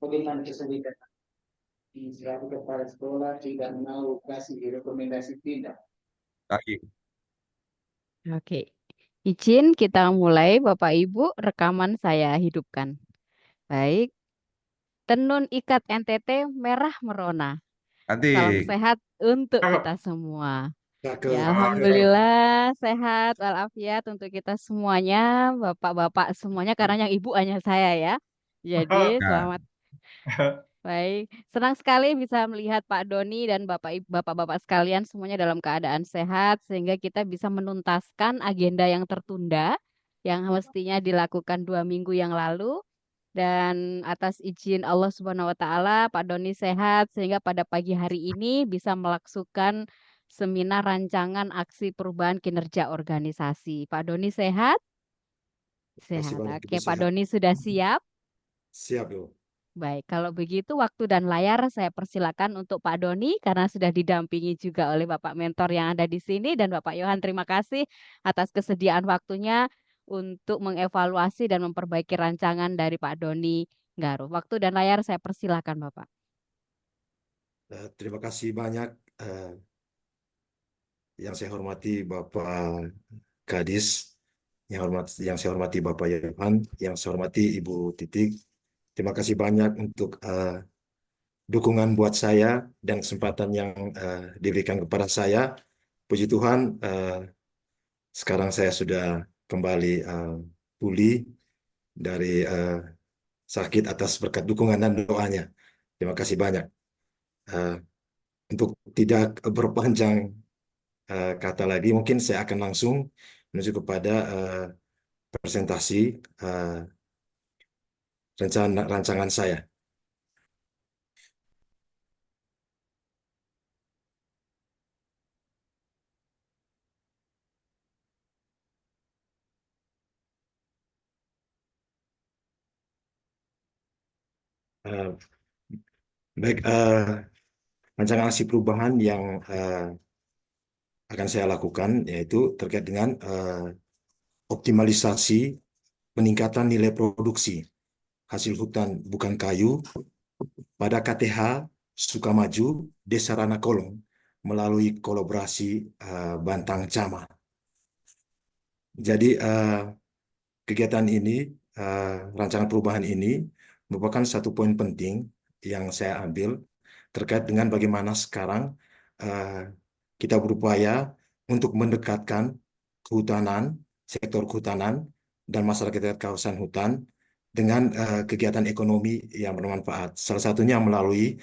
bagaimana kesulitan di selaku kepala sekolah tidak mau kasih rekomendasi tidak. Lagi. Oke, izin kita mulai Bapak Ibu, rekaman saya hidupkan. Baik, tenun ikat NTT merah merona. Nanti. Salam sehat untuk kita semua. Ya, Cakep. Alhamdulillah sehat walafiat untuk kita semuanya, Bapak-bapak semuanya, karena yang Ibu hanya saya ya. Jadi, Nah, selamat. Baik, senang sekali bisa melihat Pak Doni dan Bapak-bapak sekalian semuanya dalam keadaan sehat sehingga kita bisa menuntaskan agenda yang tertunda yang mestinya dilakukan 2 minggu yang lalu. Dan atas izin Allah Subhanahu wa Ta'ala, Pak Doni sehat sehingga pada pagi hari ini bisa melaksukan seminar rancangan aksi perubahan kinerja organisasi. Pak Doni sehat? Kasih Sehat. banyak Oke, Ibu Pak sehat. Doni sudah siap? Siap Ibu. Baik, kalau begitu waktu dan layar saya persilakan untuk Pak Doni karena sudah didampingi juga oleh Bapak Mentor yang ada di sini dan Bapak Yohan, terima kasih atas kesediaan waktunya untuk mengevaluasi dan memperbaiki rancangan dari Pak Doni Nggaru. Waktu dan layar saya persilakan Bapak. Terima kasih banyak yang saya hormati Bapak Kadis, yang saya hormati Bapak Yohan, yang saya hormati Ibu Titik. Terima kasih banyak untuk dukungan buat saya dan kesempatan yang diberikan kepada saya. Puji Tuhan, sekarang saya sudah kembali pulih dari sakit atas berkat dukungan dan doanya. Terima kasih banyak. Untuk tidak berpanjang kata lagi, mungkin saya akan langsung menuju kepada presentasi rancangan saya. Baik, rancangan aksi perubahan yang akan saya lakukan yaitu terkait dengan optimalisasi peningkatan nilai produksi hasil hutan bukan kayu pada KTH Sukamaju, Desa Ranakolong melalui kolaborasi Bantang Cama. Jadi kegiatan ini, rancangan perubahan ini merupakan satu poin penting yang saya ambil terkait dengan bagaimana sekarang kita berupaya untuk mendekatkan kehutanan, sektor kehutanan, dan masyarakat kawasan hutan dengan kegiatan ekonomi yang bermanfaat. Salah satunya melalui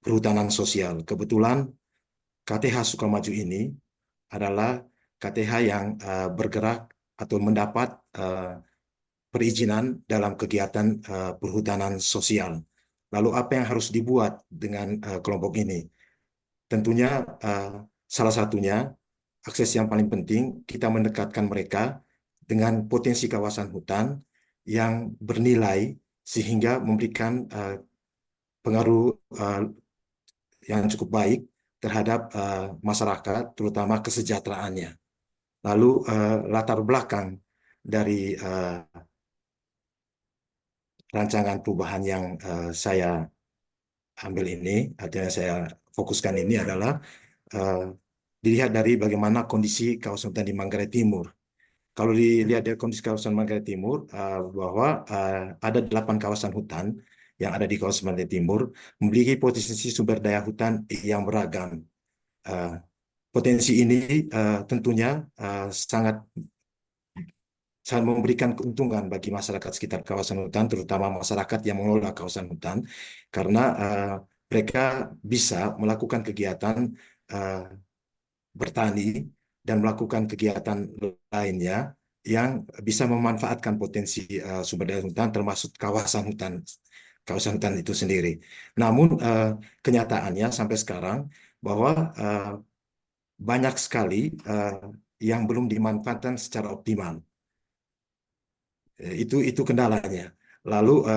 perhutanan sosial. Kebetulan KTH Sukamaju ini adalah KTH yang bergerak atau mendapat perizinan dalam kegiatan perhutanan sosial. Lalu apa yang harus dibuat dengan kelompok ini? Tentunya salah satunya akses yang paling penting kita mendekatkan mereka dengan potensi kawasan hutan yang bernilai sehingga memberikan pengaruh yang cukup baik terhadap masyarakat, terutama kesejahteraannya. Lalu latar belakang dari rancangan perubahan yang saya ambil ini, artinya saya fokuskan ini adalah dilihat dari bagaimana kondisi kawasan hutan di Manggarai Timur. Kalau dilihat dari kondisi kawasan Manggarai Timur, bahwa ada 8 kawasan hutan yang ada di kawasan Manggarai Timur memiliki potensi sumber daya hutan yang beragam. Potensi ini tentunya sangat memberikan keuntungan bagi masyarakat sekitar kawasan hutan, terutama masyarakat yang mengelola kawasan hutan, karena mereka bisa melakukan kegiatan bertani dan melakukan kegiatan lainnya yang bisa memanfaatkan potensi sumber daya hutan, termasuk kawasan hutan itu sendiri. Namun kenyataannya sampai sekarang bahwa banyak sekali yang belum dimanfaatkan secara optimal. Itu kendalanya. Lalu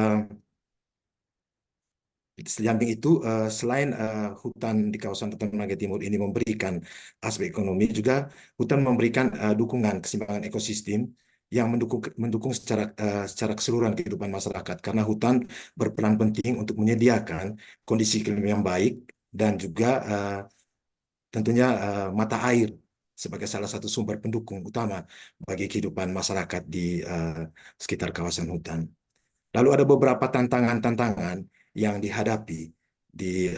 samping itu, selain hutan di kawasan hutan Manggarai Timur ini memberikan aspek ekonomi, juga hutan memberikan dukungan keseimbangan ekosistem yang mendukung secara keseluruhan kehidupan masyarakat, karena hutan berperan penting untuk menyediakan kondisi iklim yang baik dan juga tentunya mata air sebagai salah satu sumber pendukung utama bagi kehidupan masyarakat di sekitar kawasan hutan. Lalu ada beberapa tantangan-tantangan yang dihadapi di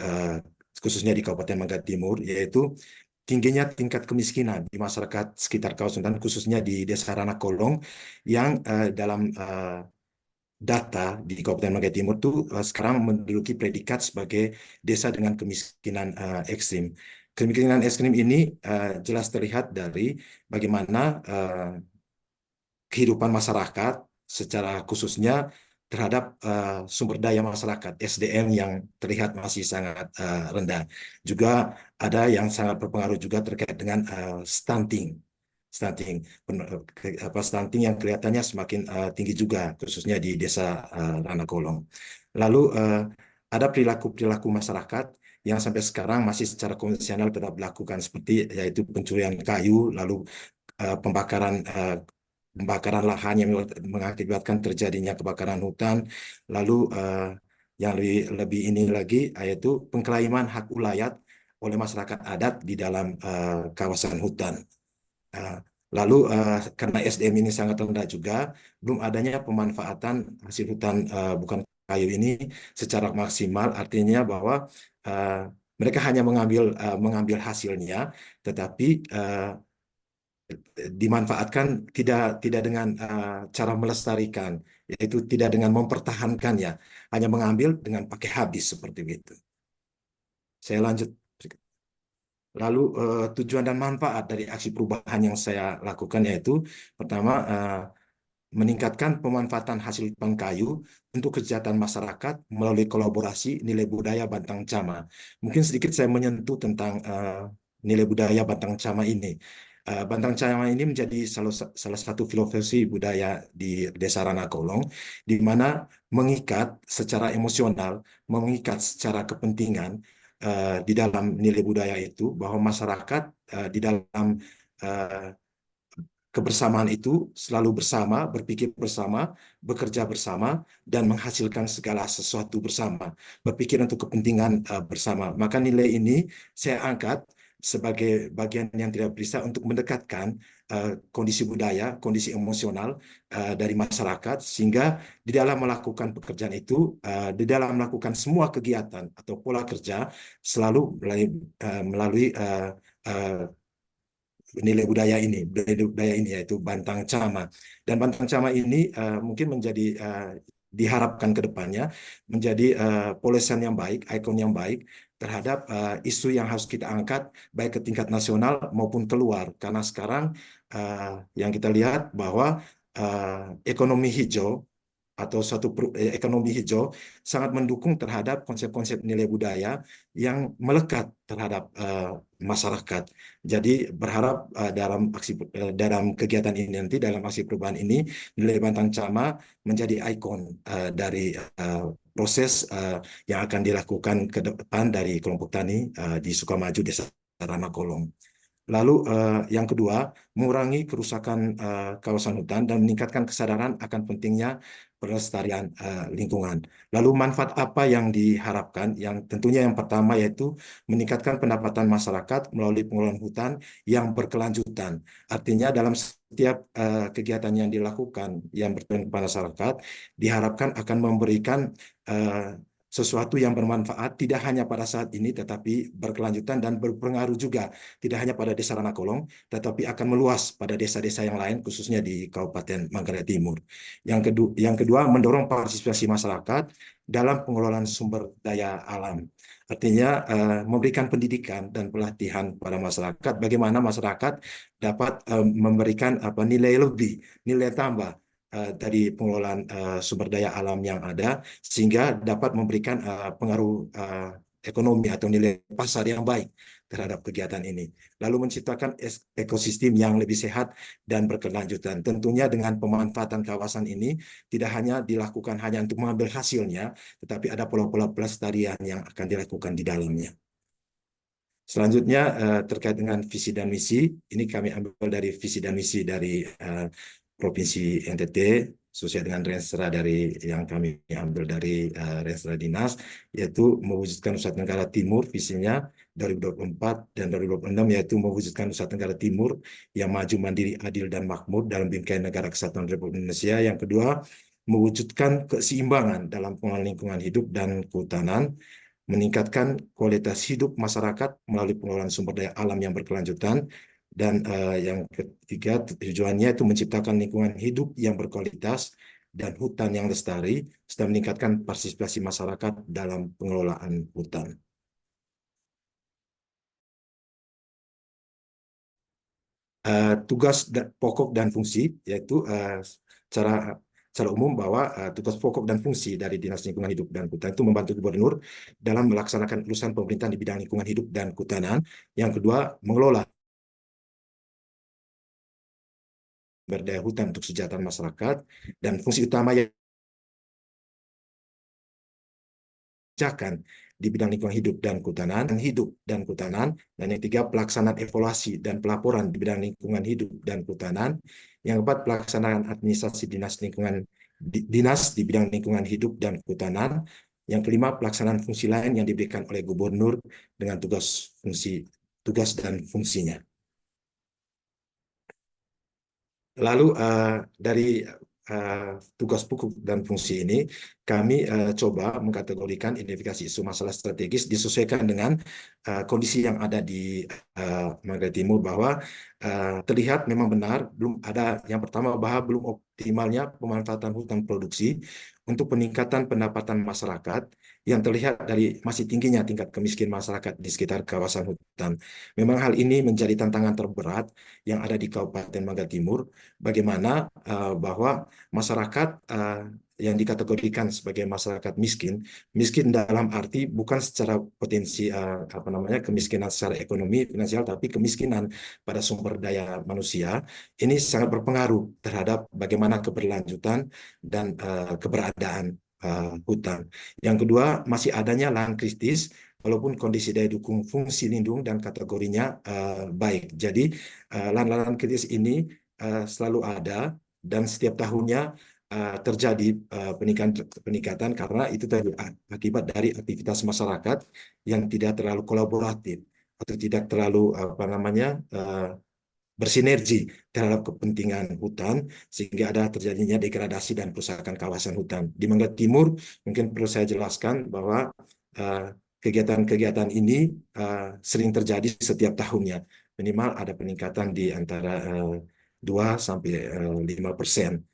khususnya di Kabupaten Manggarai Timur, yaitu tingginya tingkat kemiskinan di masyarakat sekitar kawasan hutan, khususnya di Desa Ranakolong, yang dalam data di Kabupaten Manggarai Timur itu sekarang menduduki predikat sebagai desa dengan kemiskinan ekstrim. Kemiskinan ekstrim ini jelas terlihat dari bagaimana kehidupan masyarakat secara khususnya terhadap sumber daya masyarakat, SDM yang terlihat masih sangat rendah. Juga ada yang sangat berpengaruh juga terkait dengan stunting. Stunting, stunting yang kelihatannya semakin tinggi juga, khususnya di Desa Ranakolong. Lalu ada perilaku-perilaku masyarakat yang sampai sekarang masih secara konvensional tetap dilakukan, seperti yaitu pencurian kayu, lalu pembakaran lahan yang mengakibatkan terjadinya kebakaran hutan, lalu yang lebih ini lagi yaitu pengklaiman hak ulayat oleh masyarakat adat di dalam kawasan hutan. Uh, Lalu karena SDM ini sangat rendah juga, belum adanya pemanfaatan hasil hutan bukan kayu ini secara maksimal, artinya bahwa uh, mereka hanya mengambil hasilnya, tetapi dimanfaatkan tidak dengan cara melestarikan, yaitu tidak dengan mempertahankannya, hanya mengambil dengan pakai habis seperti itu. Saya lanjut. Lalu tujuan dan manfaat dari aksi perubahan yang saya lakukan yaitu pertama, meningkatkan pemanfaatan hasil hutan kayu untuk kesejahteraan masyarakat melalui kolaborasi nilai budaya Bantang Cama. Mungkin sedikit saya menyentuh tentang nilai budaya Bantang Cama ini. Bantang Cama ini menjadi salah satu filosofi budaya di Desa Ranakolong, di mana mengikat secara emosional, mengikat secara kepentingan di dalam nilai budaya itu, bahwa masyarakat di dalam uh, kebersamaan itu selalu bersama, berpikir bersama, bekerja bersama, dan menghasilkan segala sesuatu bersama, berpikir untuk kepentingan bersama. Maka nilai ini saya angkat sebagai bagian yang tidak bisa untuk mendekatkan kondisi budaya, kondisi emosional dari masyarakat, sehingga di dalam melakukan pekerjaan itu, di dalam melakukan semua kegiatan atau pola kerja, selalu melalui nilai budaya ini yaitu Bantang Cama. Dan Bantang Cama ini mungkin menjadi diharapkan ke depannya menjadi polesan yang baik, ikon yang baik terhadap isu yang harus kita angkat baik ke tingkat nasional maupun keluar. Karena sekarang yang kita lihat bahwa ekonomi hijau atau ekonomi hijau sangat mendukung terhadap konsep-konsep nilai budaya yang melekat terhadap masyarakat. Jadi berharap dalam kegiatan ini nanti, dalam aksi perubahan ini, nilai Bantang Cama menjadi ikon dari proses yang akan dilakukan ke depan dari kelompok tani di Sukamaju, Desa Ranakolong. Lalu yang kedua, mengurangi kerusakan kawasan hutan dan meningkatkan kesadaran akan pentingnya pelestarian lingkungan. Lalu manfaat apa yang diharapkan? Yang tentunya yang pertama yaitu meningkatkan pendapatan masyarakat melalui pengelolaan hutan yang berkelanjutan. Artinya dalam setiap kegiatan yang dilakukan yang berkaitan kepada masyarakat diharapkan akan memberikan sesuatu yang bermanfaat tidak hanya pada saat ini tetapi berkelanjutan dan berpengaruh juga tidak hanya pada Desa Ranakolong tetapi akan meluas pada desa-desa yang lain khususnya di Kabupaten Manggarai Timur. Yang kedua, mendorong partisipasi masyarakat dalam pengelolaan sumber daya alam. Artinya memberikan pendidikan dan pelatihan pada masyarakat bagaimana masyarakat dapat memberikan nilai lebih, nilai tambah dari pengelolaan sumber daya alam yang ada sehingga dapat memberikan pengaruh ekonomi atau nilai pasar yang baik terhadap kegiatan ini. Lalu menciptakan ekosistem yang lebih sehat dan berkelanjutan. Tentunya dengan pemanfaatan kawasan ini tidak hanya dilakukan hanya untuk mengambil hasilnya, tetapi ada pola-pola pelestarian yang akan dilakukan di dalamnya. Selanjutnya terkait dengan visi dan misi, ini kami ambil dari visi dan misi dari Provinsi NTT sesuai dengan renstra dari yang kami ambil dari renstra dinas, yaitu mewujudkan Nusa Tenggara Timur visinya 2024 dan 2026, yaitu mewujudkan Nusa Tenggara Timur yang maju, mandiri, adil, dan makmur dalam bingkai negara kesatuan Republik Indonesia. Yang kedua, mewujudkan keseimbangan dalam pengelolaan lingkungan hidup dan kehutanan, meningkatkan kualitas hidup masyarakat melalui pengelolaan sumber daya alam yang berkelanjutan, dan yang ketiga tujuannya itu menciptakan lingkungan hidup yang berkualitas dan hutan yang lestari, serta meningkatkan partisipasi masyarakat dalam pengelolaan hutan. Tugas pokok dan fungsi, yaitu secara secara umum bahwa tugas pokok dan fungsi dari Dinas Lingkungan Hidup dan Kehutanan itu membantu gubernur dalam melaksanakan urusan pemerintahan di bidang lingkungan hidup dan kehutanan. Yang kedua, mengelola sumber daya hutan untuk kesejahteraan masyarakat, dan fungsi utama yang dikerjakan di bidang lingkungan hidup dan kehutanan, dan yang ketiga pelaksanaan evaluasi dan pelaporan di bidang lingkungan hidup dan kehutanan. Yang keempat, pelaksanaan administrasi dinas di bidang lingkungan hidup dan kehutanan. Yang kelima, pelaksanaan fungsi lain yang diberikan oleh gubernur dengan tugas dan fungsinya. Lalu dari tugas pokok dan fungsi ini, kami coba mengkategorikan identifikasi isu masalah strategis disesuaikan dengan kondisi yang ada di Manggarai Timur, bahwa terlihat memang benar belum ada, yang pertama, bahwa belum optimalnya pemanfaatan hutan produksi untuk peningkatan pendapatan masyarakat, yang terlihat dari masih tingginya tingkat kemiskinan masyarakat di sekitar kawasan hutan. Memang hal ini menjadi tantangan terberat yang ada di Kabupaten Manggarai Timur, bagaimana bahwa masyarakat yang dikategorikan sebagai masyarakat miskin, miskin dalam arti bukan secara potensi kemiskinan secara ekonomi finansial, tapi kemiskinan pada sumber daya manusia. Ini sangat berpengaruh terhadap bagaimana keberlanjutan dan keberadaan hutan. Yang kedua, masih adanya lahan kritis walaupun kondisi daya dukung fungsi lindung dan kategorinya baik. Jadi lahan-lahan kritis ini selalu ada, dan setiap tahunnya terjadi peningkatan karena itu tadi akibat dari aktivitas masyarakat yang tidak terlalu kolaboratif atau tidak terlalu bersinergi terhadap kepentingan hutan, sehingga ada terjadinya degradasi dan kerusakan kawasan hutan. Di Manggarai Timur, mungkin perlu saya jelaskan bahwa kegiatan-kegiatan ini sering terjadi setiap tahunnya. Minimal ada peningkatan di antara 2-5%.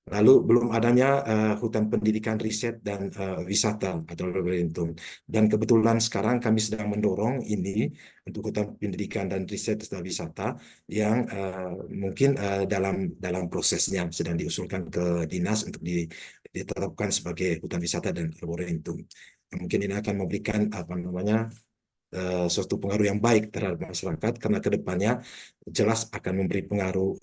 Lalu belum adanya hutan pendidikan, riset, dan wisata atau laboratorium. Dan kebetulan sekarang kami sedang mendorong ini untuk hutan pendidikan dan riset serta wisata yang mungkin dalam prosesnya sedang diusulkan ke dinas untuk ditetapkan sebagai hutan wisata dan laboratorium. Mungkin ini akan memberikan suatu pengaruh yang baik terhadap masyarakat, karena kedepannya jelas akan memberi pengaruh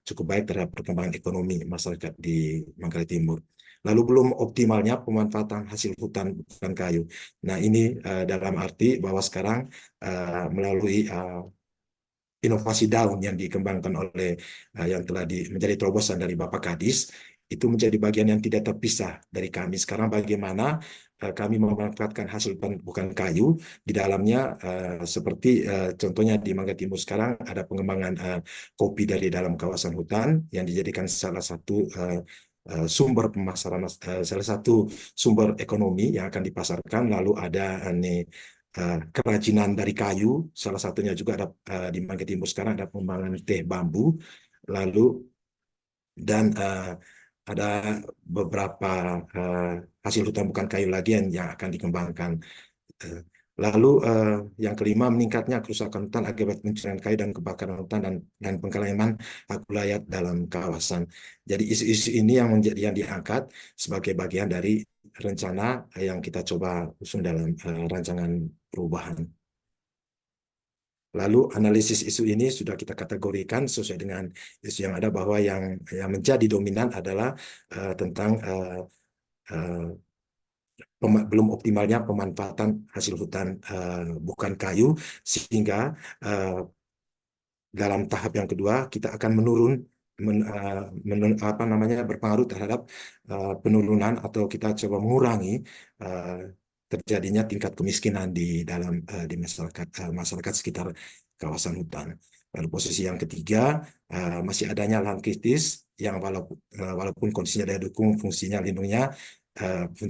cukup baik terhadap perkembangan ekonomi masyarakat di Manggarai Timur. Lalu belum optimalnya pemanfaatan hasil hutan bukan kayu. Nah, ini dalam arti bahwa sekarang melalui inovasi daun yang dikembangkan oleh yang telah menjadi terobosan dari Bapak Kadis, itu menjadi bagian yang tidak terpisah dari kami. Sekarang bagaimana kami memanfaatkan hasil bukan kayu di dalamnya, seperti contohnya di Manggarai Timur sekarang ada pengembangan kopi dari dalam kawasan hutan yang dijadikan salah satu sumber pemasaran, salah satu sumber ekonomi yang akan dipasarkan. Lalu ada kerajinan dari kayu, salah satunya juga ada di Manggarai Timur sekarang ada pengembangan teh bambu, lalu dan ada beberapa hasil hutan bukan kayu lagi yang akan dikembangkan. Lalu yang kelima, meningkatnya kerusakan hutan akibat pencurian kayu dan kebakaran hutan dan pengkalaman hak wilayah dalam kawasan. Jadi isu-isu ini yang diangkat sebagai bagian dari rencana yang kita coba usung dalam rancangan perubahan. Lalu analisis isu ini sudah kita kategorikan sesuai dengan isu yang ada, bahwa yang menjadi dominan adalah tentang belum optimalnya pemanfaatan hasil hutan bukan kayu, sehingga dalam tahap yang kedua kita akan berpengaruh terhadap penurunan atau kita coba mengurangi terjadinya tingkat kemiskinan di masyarakat sekitar kawasan hutan. Lalu posisi yang ketiga, masih adanya lahan kritis yang walaupun kondisinya daya dukung, fungsi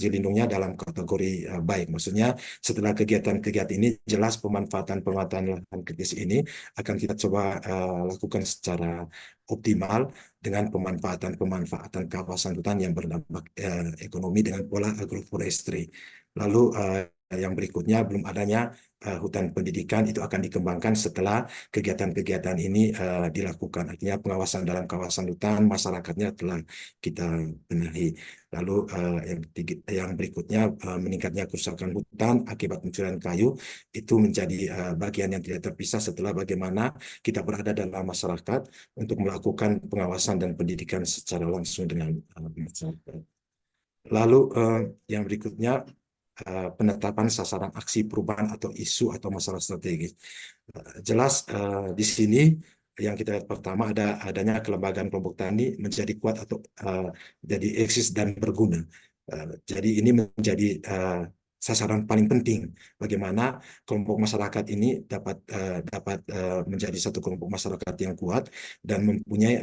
lindungnya dalam kategori baik. Maksudnya setelah kegiatan-kegiatan ini jelas pemanfaatan lahan kritis ini akan kita coba lakukan secara optimal dengan pemanfaatan kawasan hutan yang berdampak ekonomi dengan pola agroforestry. Lalu yang berikutnya, belum adanya hutan pendidikan itu akan dikembangkan setelah kegiatan-kegiatan ini dilakukan. Artinya pengawasan dalam kawasan hutan masyarakatnya telah kita benahi. Lalu yang berikutnya, meningkatnya kerusakan hutan akibat pencurian kayu itu menjadi bagian yang tidak terpisah setelah bagaimana kita berada dalam masyarakat untuk melakukan pengawasan dan pendidikan secara langsung dengan masyarakat. Lalu yang berikutnya, penetapan sasaran aksi perubahan atau isu atau masalah strategis. Jelas di sini yang kita lihat pertama adanya kelembagaan kelompok tani menjadi kuat atau jadi eksis dan berguna. Jadi ini menjadi sasaran paling penting bagaimana kelompok masyarakat ini dapat menjadi satu kelompok masyarakat yang kuat dan mempunyai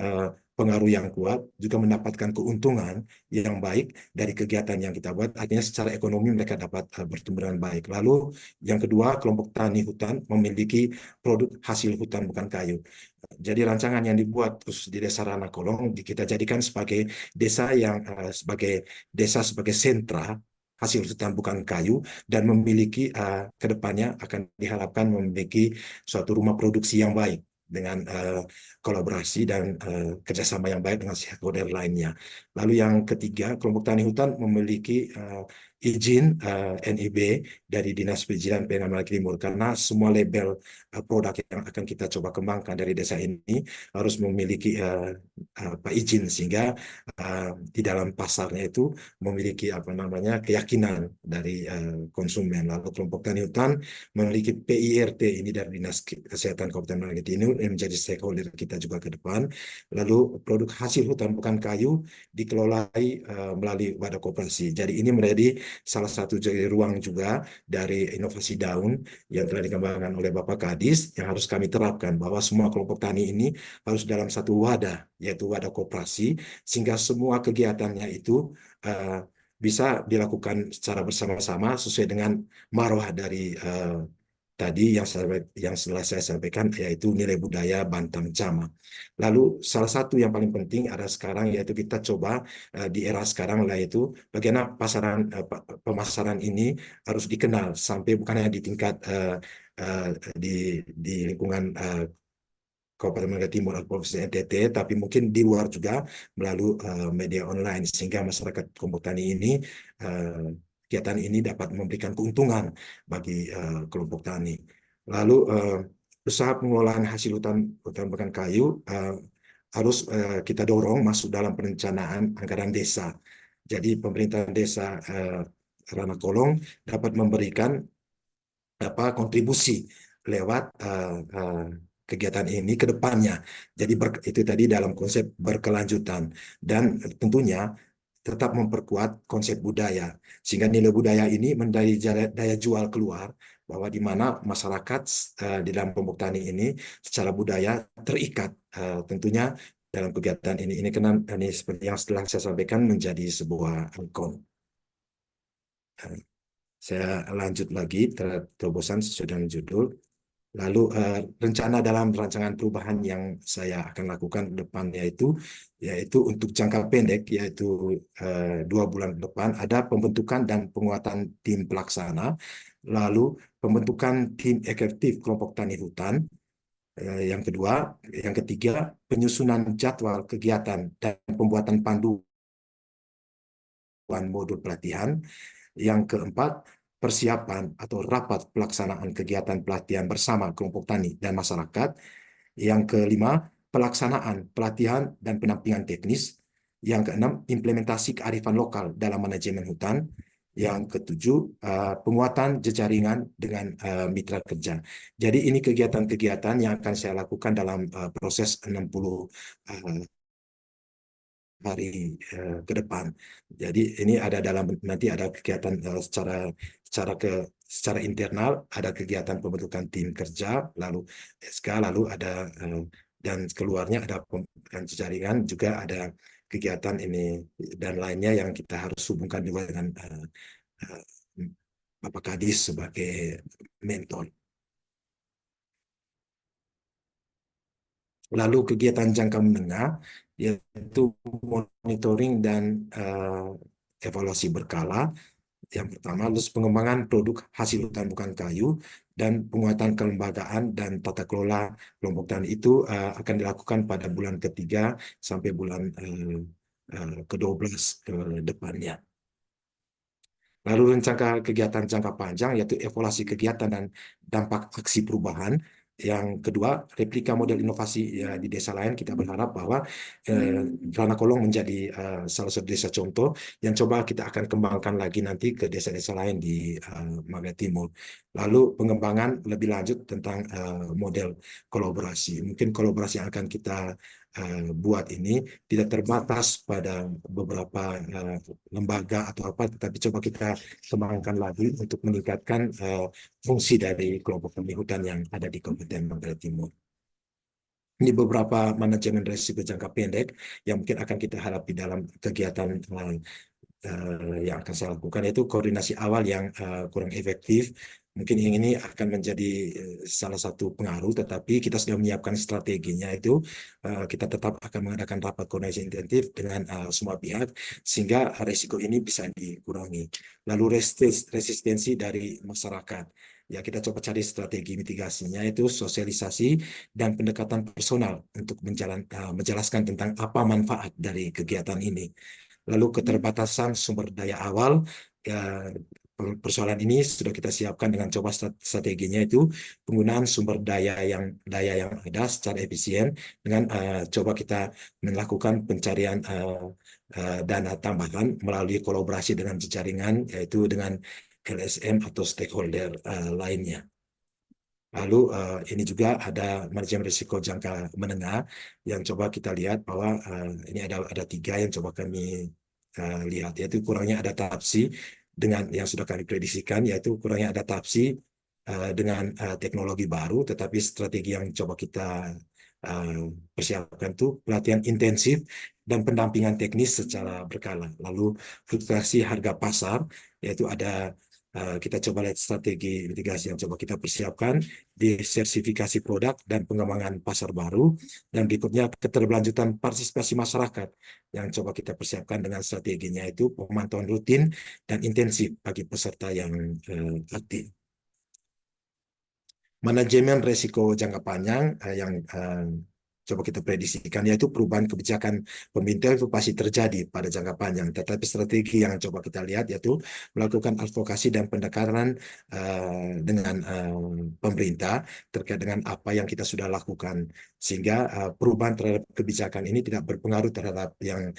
pengaruh yang kuat, juga mendapatkan keuntungan yang baik dari kegiatan yang kita buat. Artinya secara ekonomi mereka dapat bertumbuh dengan baik. Lalu yang kedua, kelompok tani hutan memiliki produk hasil hutan bukan kayu. Jadi rancangan yang dibuat khusus di Desa Ranakolong kita jadikan sebagai sebagai sentra hasil hutan bukan kayu, dan memiliki ke depannya akan diharapkan memiliki suatu rumah produksi yang baik dengan kolaborasi dan kerjasama yang baik dengan stakeholder lainnya. Lalu yang ketiga, kelompok tani hutan memiliki izin NIB dari Dinas Perizinan Penanaman Timur, karena semua label produk yang akan kita coba kembangkan dari desa ini harus memiliki izin, sehingga di dalam pasarnya itu memiliki keyakinan dari konsumen. Lalu kelompok tani hutan memiliki PIRT ini dari Dinas Kesehatan Kabupaten Merauke Timur yang menjadi stakeholder kita juga ke depan. Lalu produk hasil hutan bukan kayu dikelola melalui wadah koperasi. Jadi ini menjadi salah satu jadi ruang juga dari inovasi daun yang telah dikembangkan oleh Bapak Kadis yang harus kami terapkan, bahwa semua kelompok tani ini harus dalam satu wadah, yaitu wadah koperasi, sehingga semua kegiatannya itu bisa dilakukan secara bersama-sama sesuai dengan marwah dari tadi yang setelah saya sampaikan, yaitu nilai budaya Bantam Cama. Lalu salah satu yang paling penting ada sekarang, yaitu kita coba di era sekarang, yaitu bagaimana pemasaran ini harus dikenal sampai bukan hanya di tingkat di lingkungan Kabupaten Merauke Timur atau Provinsi NTT, tapi mungkin di luar juga melalui media online, sehingga masyarakat kelompok tani ini kegiatan ini dapat memberikan keuntungan bagi kelompok tani. Lalu usaha pengelolaan hasil hutan bukan kayu harus kita dorong masuk dalam perencanaan anggaran desa. Jadi pemerintahan desa Ranakolong dapat memberikan kontribusi lewat kegiatan ini ke depannya. Jadi itu tadi dalam konsep berkelanjutan, dan tentunya tetap memperkuat konsep budaya, sehingga nilai budaya ini menjadi daya jual keluar, bahwa di mana masyarakat di dalam kelompok tani ini secara budaya terikat tentunya dalam kegiatan ini. Ini seperti yang setelah saya sampaikan menjadi sebuah ikon. Saya lanjut lagi, terobosan sesuai dengan judul. Lalu rencana dalam rancangan perubahan yang saya akan lakukan ke depan, yaitu untuk jangka pendek, yaitu 2 bulan ke depan, ada pembentukan dan penguatan tim pelaksana, lalu pembentukan tim eksekutif kelompok tani hutan, yang ketiga, penyusunan jadwal kegiatan dan pembuatan panduan modul pelatihan. Yang keempat, persiapan atau rapat pelaksanaan kegiatan pelatihan bersama kelompok tani dan masyarakat. Yang kelima, pelaksanaan pelatihan dan pendampingan teknis. Yang keenam, implementasi kearifan lokal dalam manajemen hutan. Yang ketujuh, penguatan jejaringan dengan mitra kerja. Jadi ini kegiatan-kegiatan yang akan saya lakukan dalam proses 60 hari ke depan. Jadi ini ada nanti ada kegiatan secara internal, ada kegiatan pembentukan tim kerja, lalu SK, lalu ada dan keluarnya ada pembentukan jaringan, juga ada kegiatan ini dan lainnya yang kita harus hubungkan juga dengan eh, Bapak Kadis sebagai mentor. Lalu kegiatan jangka menengah yaitu monitoring dan evaluasi berkala. Yang pertama, terus pengembangan produk hasil hutan bukan kayu dan penguatan kelembagaan dan tata kelola kelompok tani itu akan dilakukan pada bulan ketiga sampai bulan ke-12 ke depannya. Lalu rencana kegiatan jangka panjang yaitu evaluasi kegiatan dan dampak aksi perubahan. Yang kedua, replika model inovasi ya, di desa lain. Kita berharap bahwa Rana Kolong menjadi salah satu desa contoh yang coba kita akan kembangkan lagi nanti ke desa-desa lain di Manggarai Timur. Lalu pengembangan lebih lanjut tentang model kolaborasi. Mungkin kolaborasi yang akan kita buat ini tidak terbatas pada beberapa lembaga atau apa, tetapi coba kita kembangkan lagi untuk meningkatkan fungsi dari kelompok tani hutan yang ada di Kabupaten Manggarai Timur. Ini beberapa manajemen risiko jangka pendek yang mungkin akan kita hadapi dalam kegiatan yang akan saya lakukan, yaitu koordinasi awal yang kurang efektif. Mungkin ini akan menjadi salah satu pengaruh, tetapi kita sudah menyiapkan strateginya, itu kita tetap akan mengadakan rapat koordinasi intensif dengan semua pihak sehingga risiko ini bisa dikurangi. Lalu resistensi dari masyarakat. Ya, kita coba cari strategi mitigasinya, itu sosialisasi dan pendekatan personal untuk menjelaskan tentang apa manfaat dari kegiatan ini. Lalu keterbatasan sumber daya awal, ya, persoalan ini sudah kita siapkan dengan coba strateginya, itu penggunaan sumber daya yang ada secara efisien dengan coba kita melakukan pencarian dana tambahan melalui kolaborasi dengan jaringan, yaitu dengan LSM atau stakeholder lainnya. Lalu ini juga ada manajemen risiko jangka menengah yang coba kita lihat bahwa ini ada 3 yang coba kami lihat, yaitu kurangnya adaptasi dengan yang sudah kami prediksikan, yaitu kurangnya adaptasi dengan teknologi baru, tetapi strategi yang coba kita persiapkan itu pelatihan intensif dan pendampingan teknis secara berkala. Lalu fluktuasi harga pasar, yaitu ada kita coba lihat strategi mitigasi yang coba kita persiapkan, disertifikasi produk dan pengembangan pasar baru, dan berikutnya keterberlanjutan partisipasi masyarakat yang coba kita persiapkan dengan strateginya, itu pemantauan rutin dan intensif bagi peserta yang aktif. Manajemen risiko jangka panjang yang coba kita prediksikan, yaitu perubahan kebijakan pemerintah itu pasti terjadi pada jangka panjang. Tetapi strategi yang coba kita lihat yaitu melakukan advokasi dan pendekatan dengan pemerintah terkait dengan apa yang kita sudah lakukan, sehingga perubahan terhadap kebijakan ini tidak berpengaruh terhadap yang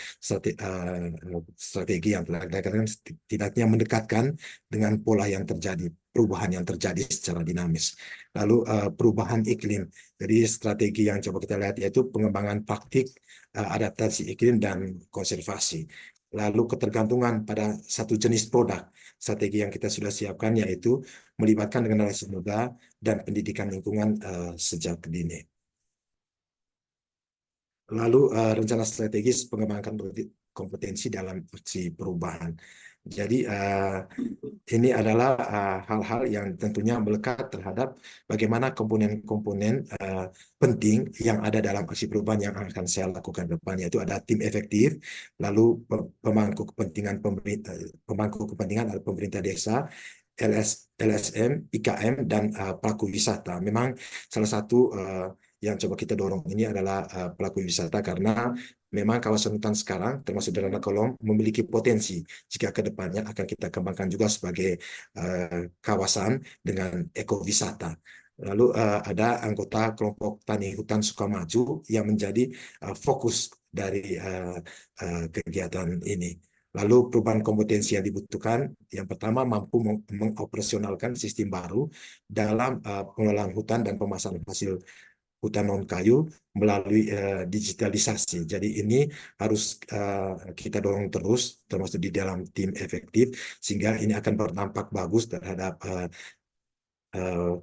strategi yang telah kita katakan, tidaknya mendekatkan dengan pola yang terjadi, perubahan yang terjadi secara dinamis. Lalu perubahan iklim. Jadi strategi yang coba kita lihat yaitu pengembangan praktik adaptasi iklim dan konservasi. Lalu ketergantungan pada satu jenis produk. Strategi yang kita sudah siapkan yaitu melibatkan generasi muda dan pendidikan lingkungan sejak dini. Lalu rencana strategis pengembangan kompetensi dalam aksi perubahan. Jadi ini adalah hal-hal yang tentunya melekat terhadap bagaimana komponen-komponen penting yang ada dalam aksi perubahan yang akan saya lakukan ke depan, yaitu ada tim efektif, lalu pemangku kepentingan atau pemerintah desa, LSM, IKM, dan pelaku wisata. Memang salah satu yang coba kita dorong ini adalah pelaku wisata, karena memang kawasan hutan sekarang termasuk di Rana Kolong memiliki potensi jika ke depannya akan kita kembangkan juga sebagai kawasan dengan ekowisata. Lalu ada anggota kelompok tani hutan Sukamaju yang menjadi fokus dari kegiatan ini. Lalu perubahan kompetensi yang dibutuhkan, yang pertama mampu mengoperasionalkan sistem baru dalam pengelolaan hutan dan pemasaran hasil hutan non kayu melalui digitalisasi. Jadi ini harus kita dorong terus, termasuk di dalam tim efektif, sehingga ini akan berdampak bagus terhadap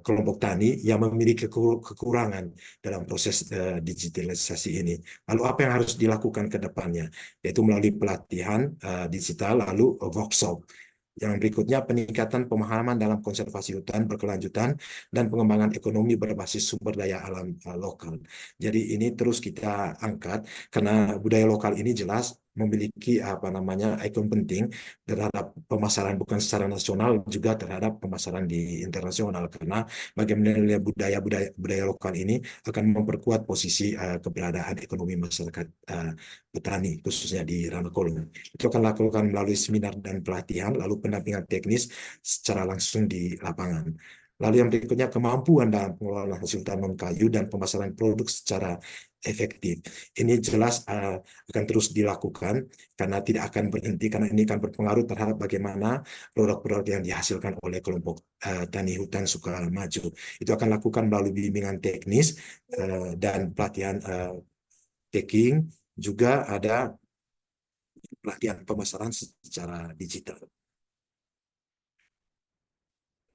kelompok tani yang memiliki kekurangan dalam proses digitalisasi ini. Lalu apa yang harus dilakukan ke depannya? Yaitu melalui pelatihan digital, lalu workshop. Yang berikutnya peningkatan pemahaman dalam konservasi hutan berkelanjutan dan pengembangan ekonomi berbasis sumber daya alam lokal. Jadi ini terus kita angkat karena budaya lokal ini jelas memiliki ikon penting terhadap pemasaran bukan secara nasional, juga terhadap pemasaran di internasional, karena bagaimana budaya lokal ini akan memperkuat posisi keberadaan ekonomi masyarakat petani khususnya di Ranah Kolong. Itu akan lakukan melalui seminar dan pelatihan, lalu pendampingan teknis secara langsung di lapangan. Lalu yang berikutnya kemampuan dalam pengelolaan hasil tanaman kayu dan pemasaran produk secara efektif. Ini jelas akan terus dilakukan karena tidak akan berhenti, karena ini akan berpengaruh terhadap bagaimana produk-produk yang dihasilkan oleh kelompok tani hutan Sukamaju. Itu akan lakukan melalui bimbingan teknis dan pelatihan taking, juga ada pelatihan pemasaran secara digital.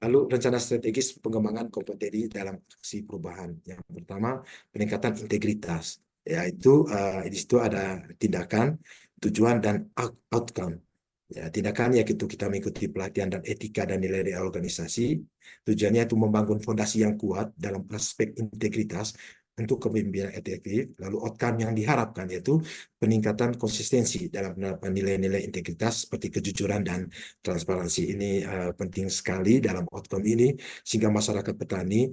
Lalu rencana strategis pengembangan kompetensi dalam aksi perubahan. Yang pertama, peningkatan integritas, yaitu di situ ada tindakan, tujuan, dan outcome. Ya, tindakan yaitu kita mengikuti pelatihan dan etika dan nilai-nilai organisasi. Tujuannya itu membangun fondasi yang kuat dalam aspek integritas untuk kepemimpinan efektif. Lalu outcome yang diharapkan yaitu peningkatan konsistensi dalam penerapan nilai-nilai integritas seperti kejujuran dan transparansi. Ini penting sekali dalam outcome ini, sehingga masyarakat petani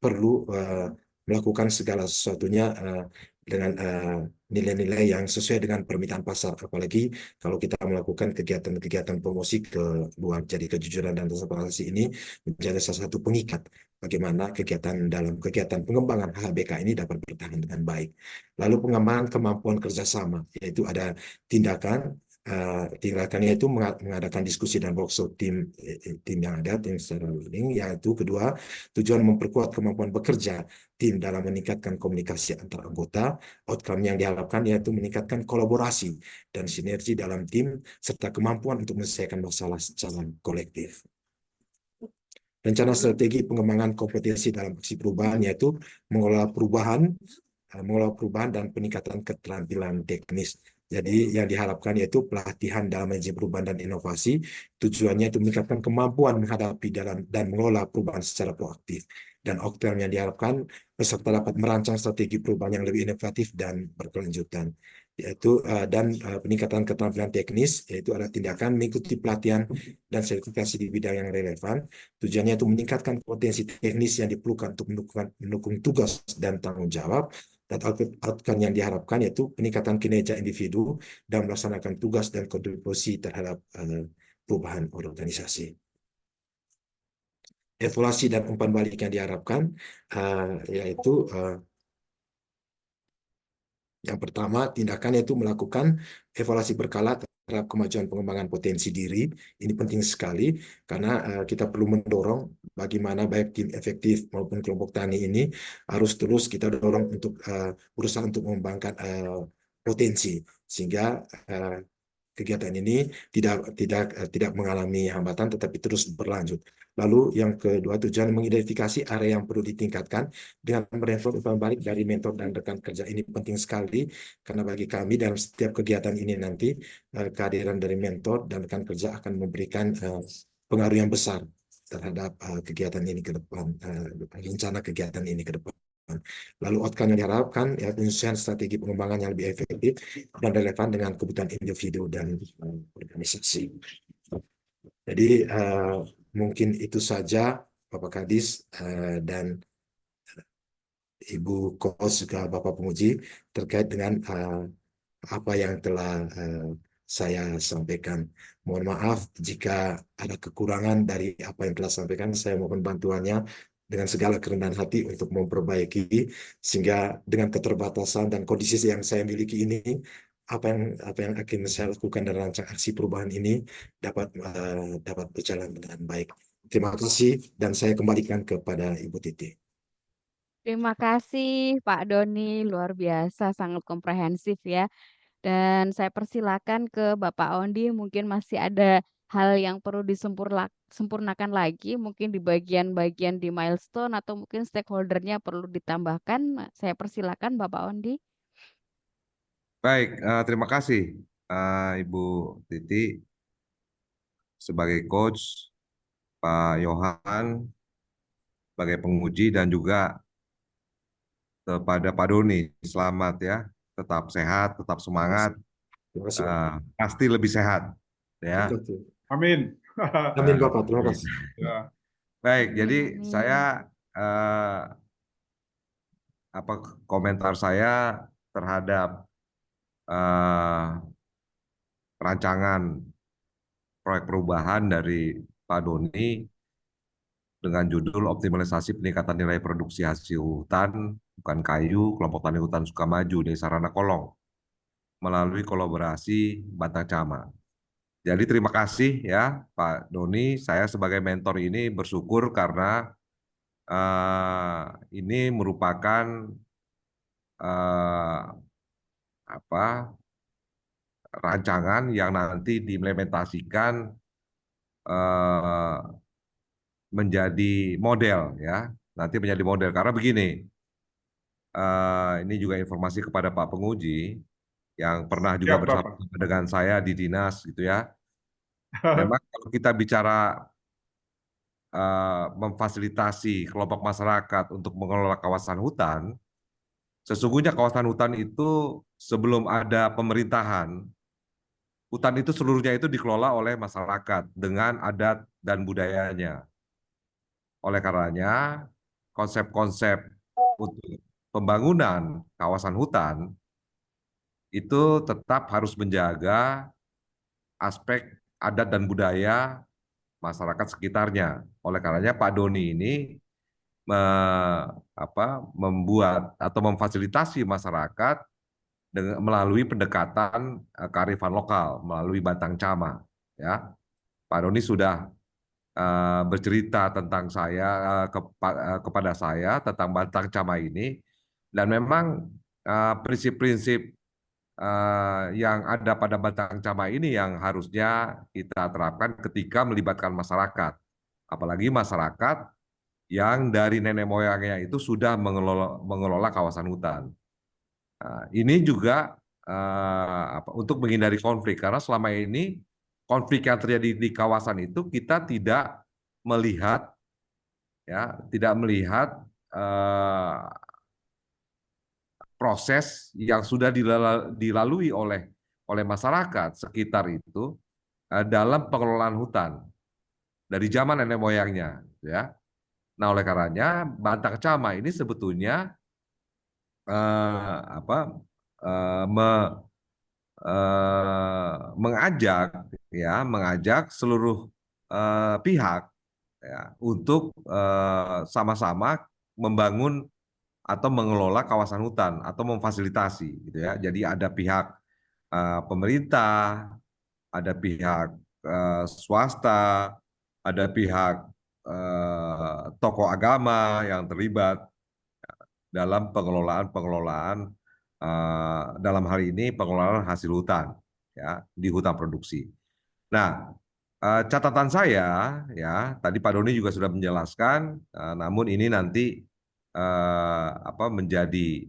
perlu melakukan segala sesuatunya dengan nilai-nilai yang sesuai dengan permintaan pasar. Apalagi kalau kita melakukan kegiatan-kegiatan promosi ke luar. Jadi kejujuran dan transparansi ini menjadi salah satu pengikat bagaimana dalam kegiatan pengembangan HBK ini dapat bertahan dengan baik. Lalu pengembangan kemampuan kerjasama, yaitu ada tindakannya itu mengadakan diskusi dan workshop tim yang ada, tim secara learning. Yaitu kedua, tujuan memperkuat kemampuan bekerja tim dalam meningkatkan komunikasi antar anggota. Outcome yang diharapkan yaitu meningkatkan kolaborasi dan sinergi dalam tim, serta kemampuan untuk menyelesaikan masalah secara kolektif. Rencana strategi pengembangan kompetensi dalam aksi perubahan yaitu mengelola perubahan dan peningkatan keterampilan teknis. Jadi yang diharapkan yaitu pelatihan dalam manajemen perubahan dan inovasi. Tujuannya itu meningkatkan kemampuan menghadapi dan mengelola perubahan secara proaktif. Dan outcome yang diharapkan, peserta dapat merancang strategi perubahan yang lebih inovatif dan berkelanjutan. Yaitu peningkatan keterampilan teknis, yaitu ada tindakan mengikuti pelatihan dan sertifikasi di bidang yang relevan. Tujuannya itu meningkatkan potensi teknis yang diperlukan untuk mendukung tugas dan tanggung jawab. Dan outcome yang diharapkan yaitu peningkatan kinerja individu dan melaksanakan tugas dan kontribusi terhadap perubahan organisasi. Evaluasi dan umpan balik yang diharapkan yaitu yang pertama, tindakan yaitu melakukan evaluasi berkala terhadap kemajuan pengembangan potensi diri. Ini penting sekali karena kita perlu mendorong bagaimana baik tim efektif maupun kelompok tani ini harus terus kita dorong untuk berusaha untuk mengembangkan potensi, sehingga kegiatan ini tidak mengalami hambatan tetapi terus berlanjut. Lalu yang kedua, tujuan mengidentifikasi area yang perlu ditingkatkan dengan merespon umpan balik dari mentor dan rekan kerja. Ini penting sekali karena bagi kami dalam setiap kegiatan ini nanti kehadiran dari mentor dan rekan kerja akan memberikan pengaruh yang besar terhadap kegiatan ini ke depan, rencana kegiatan ini ke depan. Lalu outcome yang diharapkan ya penyusunan strategi pengembangan yang lebih efektif dan relevan dengan kebutuhan individu dan organisasi. Jadi mungkin itu saja Bapak Kadis dan Ibu Kos juga Bapak Penguji terkait dengan apa yang telah saya sampaikan. Mohon maaf jika ada kekurangan dari apa yang telah sampaikan. Saya mohon bantuannya dengan segala kerendahan hati untuk memperbaiki, sehingga dengan keterbatasan dan kondisi yang saya miliki ini, apa yang akan saya lakukan dalam rancang aksi perubahan ini dapat berjalan dengan baik. Terima kasih dan saya kembalikan kepada Ibu Titi. Terima kasih Pak Doni, luar biasa, sangat komprehensif ya. Dan saya persilakan ke Bapak Ondi, mungkin masih ada hal yang perlu disempurnakan lagi, mungkin di bagian-bagian di milestone atau mungkin stakeholder-nya perlu ditambahkan. Saya persilakan Bapak Ondi. Baik, terima kasih Ibu Titi sebagai coach, Pak Yohan sebagai penguji, dan juga kepada Pak Doni. Selamat ya, tetap sehat, tetap semangat, Terima kasih, Pak. pasti lebih sehat ya. Betul. Amin. Amin, Bapak. Terima kasih. Ya. Baik, Amin, jadi amin. saya komentar saya terhadap rancangan proyek perubahan dari Pak Doni dengan judul optimalisasi peningkatan nilai produksi hasil hutan bukan kayu kelompok tani hutan Sukamaju Desa Ranakolong melalui kolaborasi Batang Cama. Jadi terima kasih ya Pak Doni, saya sebagai mentor ini bersyukur karena ini merupakan rancangan yang nanti diimplementasikan menjadi model ya, nanti menjadi model karena begini, ini juga informasi kepada Pak Penguji yang pernah juga Siap, bersama Bapak. dengan saya di dinas gitu ya. Memang kalau kita bicara memfasilitasi kelompok masyarakat untuk mengelola kawasan hutan, sesungguhnya kawasan hutan itu sebelum ada pemerintahan, hutan itu seluruhnya itu dikelola oleh masyarakat dengan adat dan budayanya. Oleh karenanya, konsep-konsep untuk pembangunan kawasan hutan itu tetap harus menjaga aspek adat dan budaya masyarakat sekitarnya. Oleh karenanya Pak Doni ini membuat atau memfasilitasi masyarakat dengan melalui pendekatan kearifan lokal melalui Batang Cama. Ya, Pak Doni sudah bercerita tentang saya kepada saya tentang Batang Cama ini, dan memang prinsip-prinsip yang ada pada Batang Cama ini yang harusnya kita terapkan ketika melibatkan masyarakat, apalagi masyarakat yang dari nenek moyangnya itu sudah mengelola kawasan hutan. Ini juga untuk menghindari konflik, karena selama ini konflik yang terjadi di kawasan itu kita tidak melihat, ya, tidak melihat proses yang sudah dilalui oleh masyarakat sekitar itu dalam pengelolaan hutan dari zaman nenek moyangnya, ya. Nah, oleh karenanya Batang Cama ini sebetulnya mengajak seluruh pihak ya untuk sama-sama membangun atau mengelola kawasan hutan atau memfasilitasi gitu ya. Jadi ada pihak pemerintah, ada pihak swasta, ada pihak tokoh agama yang terlibat dalam pengelolaan dalam hal ini pengelolaan hasil hutan ya di hutan produksi. Nah, catatan saya ya tadi Pak Doni juga sudah menjelaskan, namun ini nanti menjadi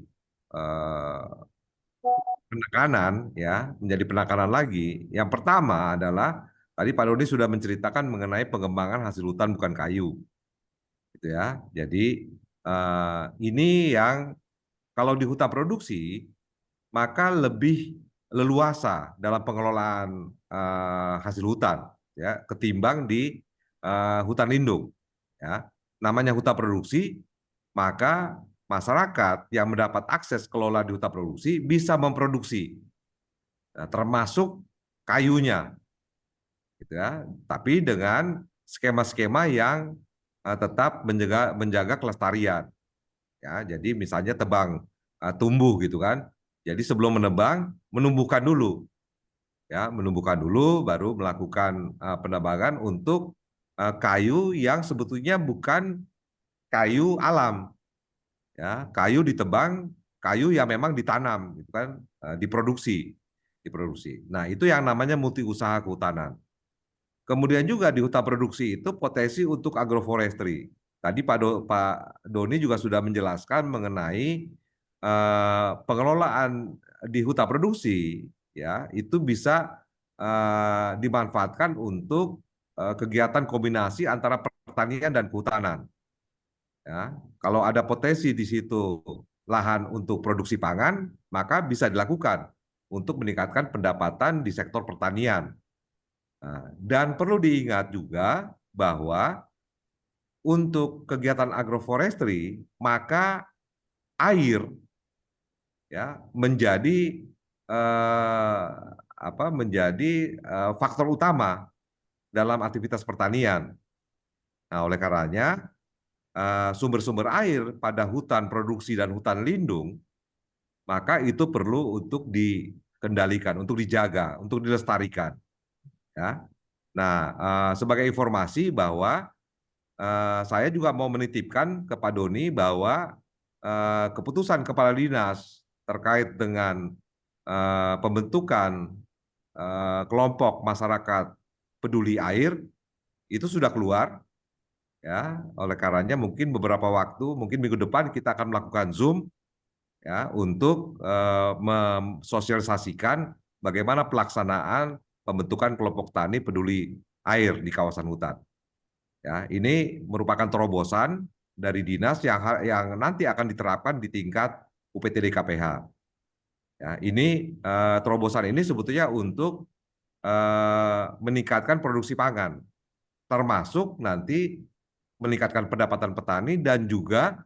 penekanan ya, menjadi penekanan lagi. Yang pertama adalah tadi Pak Doni sudah menceritakan mengenai pengembangan hasil hutan bukan kayu, gitu ya. Jadi ini yang kalau di hutan produksi maka lebih leluasa dalam pengelolaan hasil hutan ya ketimbang di hutan lindung ya. Namanya hutan produksi, maka masyarakat yang mendapat akses kelola di hutan produksi bisa memproduksi, termasuk kayunya, gitu ya. Tapi dengan skema-skema yang tetap menjaga kelestarian. Ya, jadi misalnya tebang tumbuh gitu kan. Jadi sebelum menebang, menumbuhkan dulu. Ya, menumbuhkan dulu baru melakukan penebangan untuk kayu yang sebetulnya bukan kayu alam. Ya, kayu ditebang, kayu yang memang ditanam, gitu kan, diproduksi. Nah, itu yang namanya multi usaha kehutanan. Kemudian juga di hutan produksi itu potensi untuk agroforestry. Tadi Pak Doni juga sudah menjelaskan mengenai pengelolaan di hutan produksi, ya itu bisa dimanfaatkan untuk kegiatan kombinasi antara pertanian dan kehutanan. Ya, kalau ada potensi di situ lahan untuk produksi pangan, maka bisa dilakukan untuk meningkatkan pendapatan di sektor pertanian. Nah, dan perlu diingat juga bahwa untuk kegiatan agroforestry, maka air ya menjadi faktor utama dalam aktivitas pertanian. Nah, oleh karenanya sumber-sumber air pada hutan produksi dan hutan lindung, maka itu perlu untuk dikendalikan, untuk dijaga, untuk dilestarikan. Ya. Nah, sebagai informasi bahwa saya juga mau menitipkan ke Pak Doni bahwa keputusan Kepala Dinas terkait dengan pembentukan kelompok masyarakat peduli air itu sudah keluar. Ya, oleh karenanya mungkin beberapa waktu, mungkin minggu depan kita akan melakukan Zoom ya untuk mensosialisasikan bagaimana pelaksanaan pembentukan kelompok tani peduli air di kawasan hutan. Ya, ini merupakan terobosan dari dinas yang nanti akan diterapkan di tingkat UPTD KPH. Ya, ini terobosan ini sebetulnya untuk meningkatkan produksi pangan, termasuk nanti meningkatkan pendapatan petani dan juga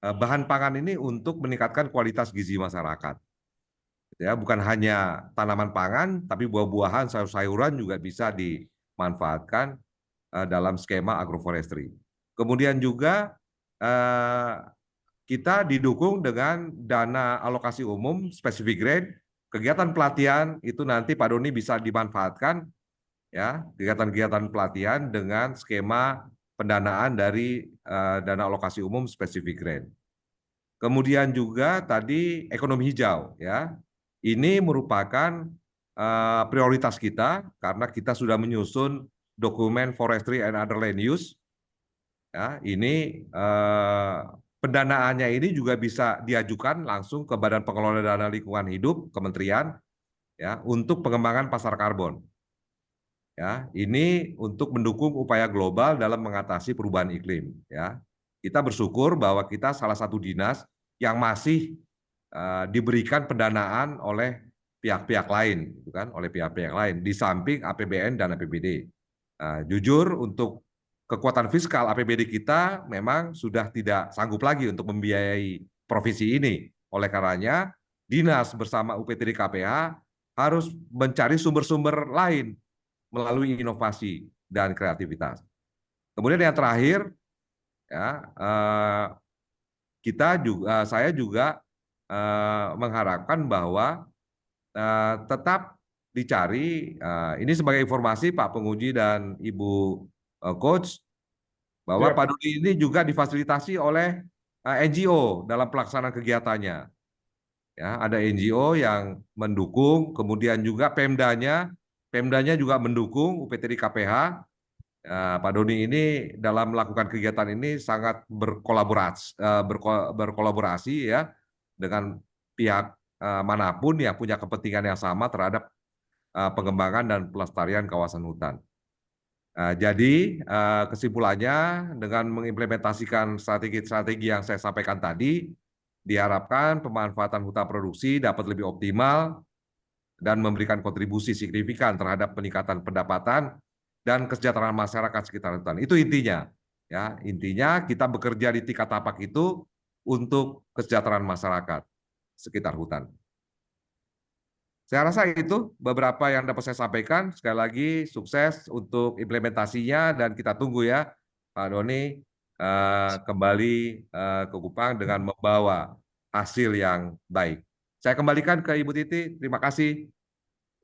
bahan pangan ini untuk meningkatkan kualitas gizi masyarakat. Ya, bukan hanya tanaman pangan, tapi buah-buahan, sayur-sayuran juga bisa dimanfaatkan dalam skema agroforestry. Kemudian juga kita didukung dengan dana alokasi umum spesifik grade, kegiatan pelatihan itu nanti Pak Doni bisa dimanfaatkan ya, kegiatan-kegiatan pelatihan dengan skema pendanaan dari dana alokasi umum spesifik grade. Kemudian juga tadi ekonomi hijau ya. Ini merupakan prioritas kita karena kita sudah menyusun dokumen forestry and other land use. Ya, ini pendanaannya ini juga bisa diajukan langsung ke Badan Pengelola Dana Lingkungan Hidup Kementerian ya untuk pengembangan pasar karbon. Ya, ini untuk mendukung upaya global dalam mengatasi perubahan iklim. Ya, kita bersyukur bahwa kita salah satu dinas yang masih diberikan pendanaan oleh pihak-pihak lain, gitu kan? Oleh pihak-pihak lain di samping APBN dan APBD. Jujur untuk kekuatan fiskal APBD kita memang sudah tidak sanggup lagi untuk membiayai provinsi ini. Oleh karenanya, dinas bersama UPTD KPH harus mencari sumber-sumber lain melalui inovasi dan kreativitas. Kemudian yang terakhir, ya, saya juga mengharapkan bahwa tetap dicari, ini sebagai informasi Pak Penguji dan Ibu Coach, bahwa Pak Doni ini juga difasilitasi oleh NGO dalam pelaksanaan kegiatannya. Ya, ada NGO yang mendukung, kemudian juga Pemdanya juga mendukung UPTD KPH. Pak Doni ini dalam melakukan kegiatan ini sangat berkolaborasi ya dengan pihak manapun yang punya kepentingan yang sama terhadap pengembangan dan pelestarian kawasan hutan. Jadi kesimpulannya dengan mengimplementasikan strategi-strategi yang saya sampaikan tadi, diharapkan pemanfaatan hutan produksi dapat lebih optimal dan memberikan kontribusi signifikan terhadap peningkatan pendapatan dan kesejahteraan masyarakat sekitar hutan. Itu intinya. Ya, intinya kita bekerja di tingkat tapak itu untuk kesejahteraan masyarakat sekitar hutan. Saya rasa itu beberapa yang dapat saya sampaikan. Sekali lagi sukses untuk implementasinya dan kita tunggu ya Pak Doni kembali ke Kupang dengan membawa hasil yang baik. Saya kembalikan ke Ibu Titi. Terima kasih.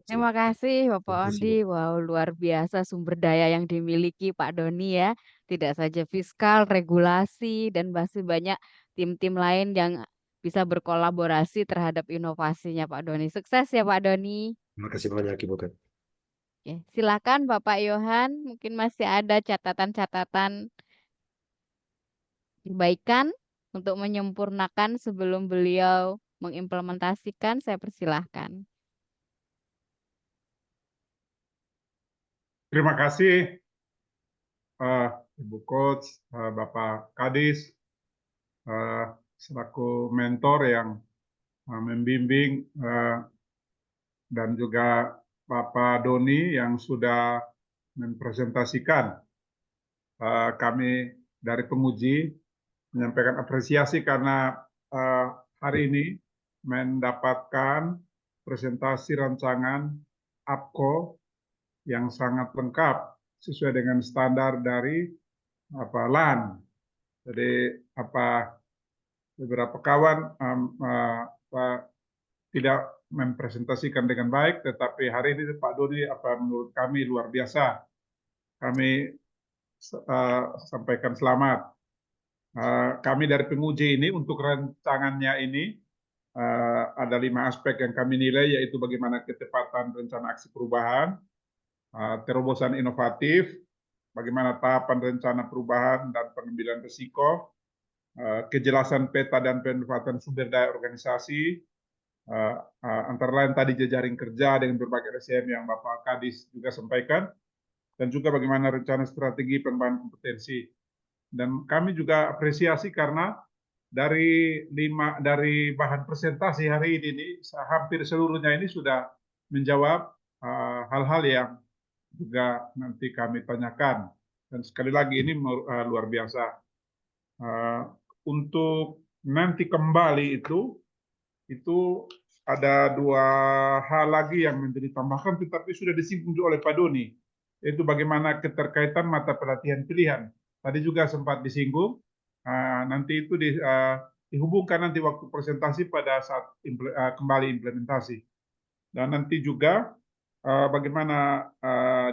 Terima kasih Bapak Terima kasih, Bu. Ondi. Wow, luar biasa sumber daya yang dimiliki Pak Doni ya. Tidak saja fiskal, regulasi, dan masih banyak tim-tim lain yang bisa berkolaborasi terhadap inovasinya Pak Doni. Sukses ya Pak Doni. Terima kasih banyak, Ibu Kat. Oke, silakan Bapak Yohan, mungkin masih ada catatan-catatan perbaikan untuk menyempurnakan sebelum beliau mengimplementasikan. Saya persilahkan. Terima kasih Ibu Coach, Bapak Kadis, selaku mentor yang membimbing, dan juga Bapak Doni yang sudah mempresentasikan. Kami dari penguji menyampaikan apresiasi karena hari ini mendapatkan presentasi rancangan APCO yang sangat lengkap sesuai dengan standar dari LAN. Jadi beberapa kawan tidak mempresentasikan dengan baik, tetapi hari ini Pak Doni menurut kami luar biasa. Kami sampaikan selamat. Kami dari penguji ini untuk rancangannya ini ada 5 aspek yang kami nilai, yaitu bagaimana ketepatan rencana aksi perubahan, terobosan inovatif, bagaimana tahapan rencana perubahan dan pengambilan risiko, kejelasan peta dan pemanfaatan sumber daya organisasi, antara lain tadi jejaring kerja dengan berbagai RSM yang Bapak Kadis juga sampaikan, dan juga bagaimana rencana strategi pengembangan kompetensi. Dan kami juga apresiasi karena dari bahan presentasi hari ini hampir seluruhnya ini sudah menjawab hal-hal yang juga nanti kami tanyakan. Dan sekali lagi ini luar biasa. Untuk nanti kembali itu ada 2 hal lagi yang menjadi tambahan, tetapi sudah disinggung oleh Pak Doni, yaitu bagaimana keterkaitan mata pelatihan pilihan. Tadi juga sempat disinggung, nanti itu dihubungkan nanti waktu presentasi pada saat kembali implementasi. Dan nanti juga bagaimana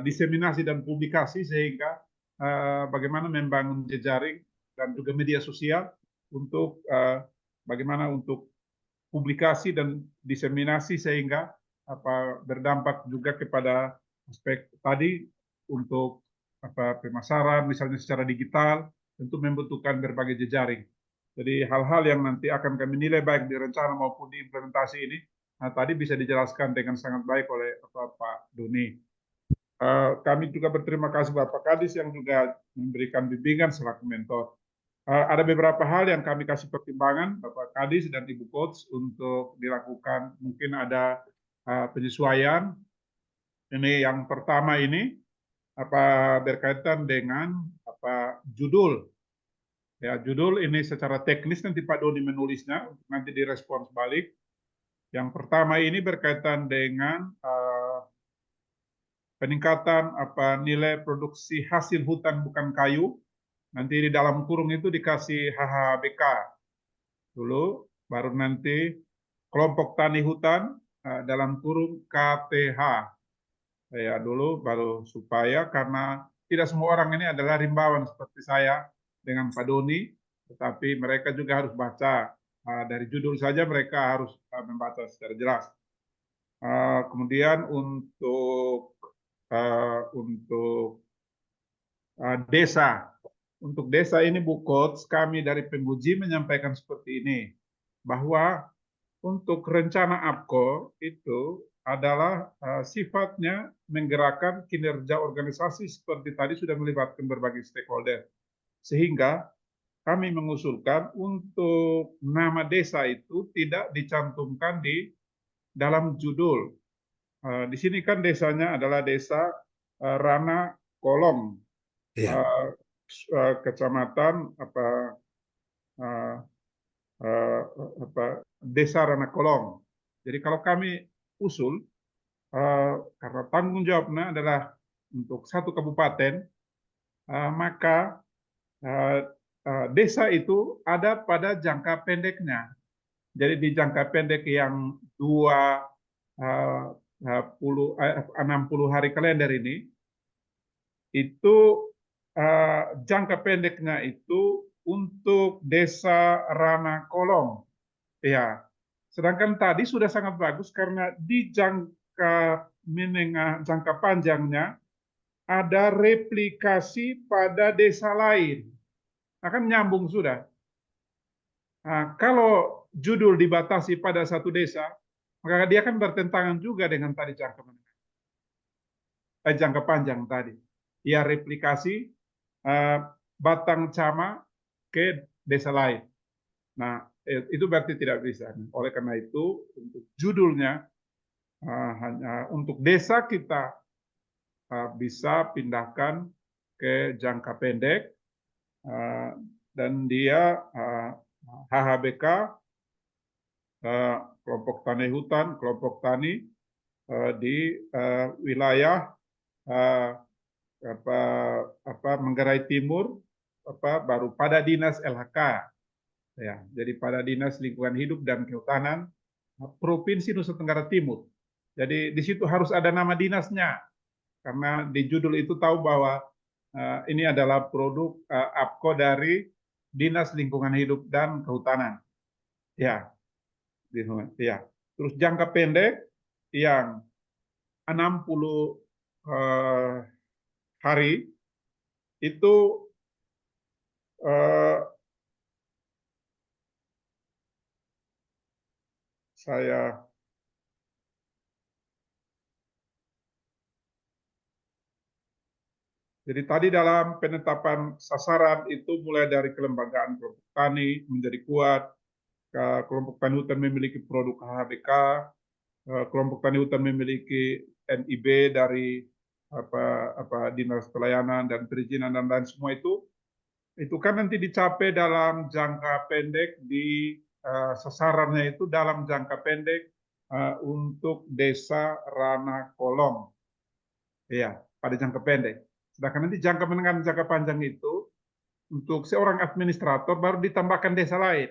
diseminasi dan publikasi sehingga bagaimana membangun jejaring dan juga media sosial untuk bagaimana untuk publikasi dan diseminasi sehingga berdampak juga kepada aspek tadi untuk pemasaran misalnya secara digital, tentu membutuhkan berbagai jejaring. Jadi hal-hal yang nanti akan kami nilai baik di rencana maupun di implementasi ini, tadi bisa dijelaskan dengan sangat baik oleh Pak Doni. Kami juga berterima kasih Bapak Kadis yang juga memberikan bimbingan selaku mentor. Ada beberapa hal yang kami kasih pertimbangan Bapak Kadis dan Ibu Coach untuk dilakukan, mungkin ada penyesuaian. Ini yang pertama ini berkaitan dengan judul. Ya, judul ini secara teknis nanti Pak Doni menulisnya, nanti direspons balik. Yang pertama ini berkaitan dengan peningkatan nilai produksi hasil hutan bukan kayu. Nanti di dalam kurung itu dikasih HHBK dulu, baru nanti kelompok tani hutan dalam kurung KTH. Ya dulu baru supaya karena tidak semua orang ini adalah rimbawan seperti saya dengan Pak Doni, tetapi mereka juga harus baca. Dari judul saja mereka harus membaca secara jelas. Kemudian untuk desa. Untuk desa ini Bu Coach, kami dari penguji menyampaikan seperti ini, bahwa untuk rencana APCO itu adalah sifatnya menggerakkan kinerja organisasi seperti tadi sudah melibatkan berbagai stakeholder. Sehingga kami mengusulkan untuk nama desa itu tidak dicantumkan di dalam judul. Di sini kan desanya adalah desa Rana Kolong. Iya. Kecamatan Desa Ranakolong. Jadi kalau kami usul, karena tanggung jawabnya adalah untuk 1 kabupaten, maka desa itu ada pada jangka pendeknya. Jadi di jangka pendek yang 2 60 hari kalender ini, itu jangka pendeknya itu untuk Desa Ranakolong. Ya, sedangkan tadi sudah sangat bagus karena di jangka menengah, jangka panjangnya ada replikasi pada desa lain. Akan nyambung sudah. Nah, kalau judul dibatasi pada satu desa, maka dia kan bertentangan juga dengan tadi jangka menengah, jangka panjang tadi. Ia replikasi Batang Cama ke desa lain. Nah, itu berarti tidak bisa. Oleh karena itu, untuk judulnya hanya untuk desa kita bisa pindahkan ke jangka pendek, dan dia HHBK, kelompok tani hutan, kelompok tani di wilayah Manggarai Timur, baru pada dinas LHK, ya. Jadi pada dinas lingkungan hidup dan kehutanan Provinsi Nusa Tenggara Timur. Jadi di situ harus ada nama dinasnya, karena di judul itu tahu bahwa ini adalah produk APKO dari Dinas Lingkungan Hidup dan Kehutanan. Ya, ya. Terus jangka pendek yang 60 hari itu saya jadi tadi dalam penetapan sasaran itu mulai dari kelembagaan kelompok tani menjadi kuat, kelompok tani hutan memiliki produk HHBK, kelompok tani hutan memiliki NIB dari dinas pelayanan dan perizinan dan lain semua itu kan nanti dicapai dalam jangka pendek di sasarannya itu dalam jangka pendek untuk Desa Ranakolong, ya, pada jangka pendek. Sedangkan nanti jangka menengah dan jangka panjang itu untuk seorang administrator baru ditambahkan desa lain.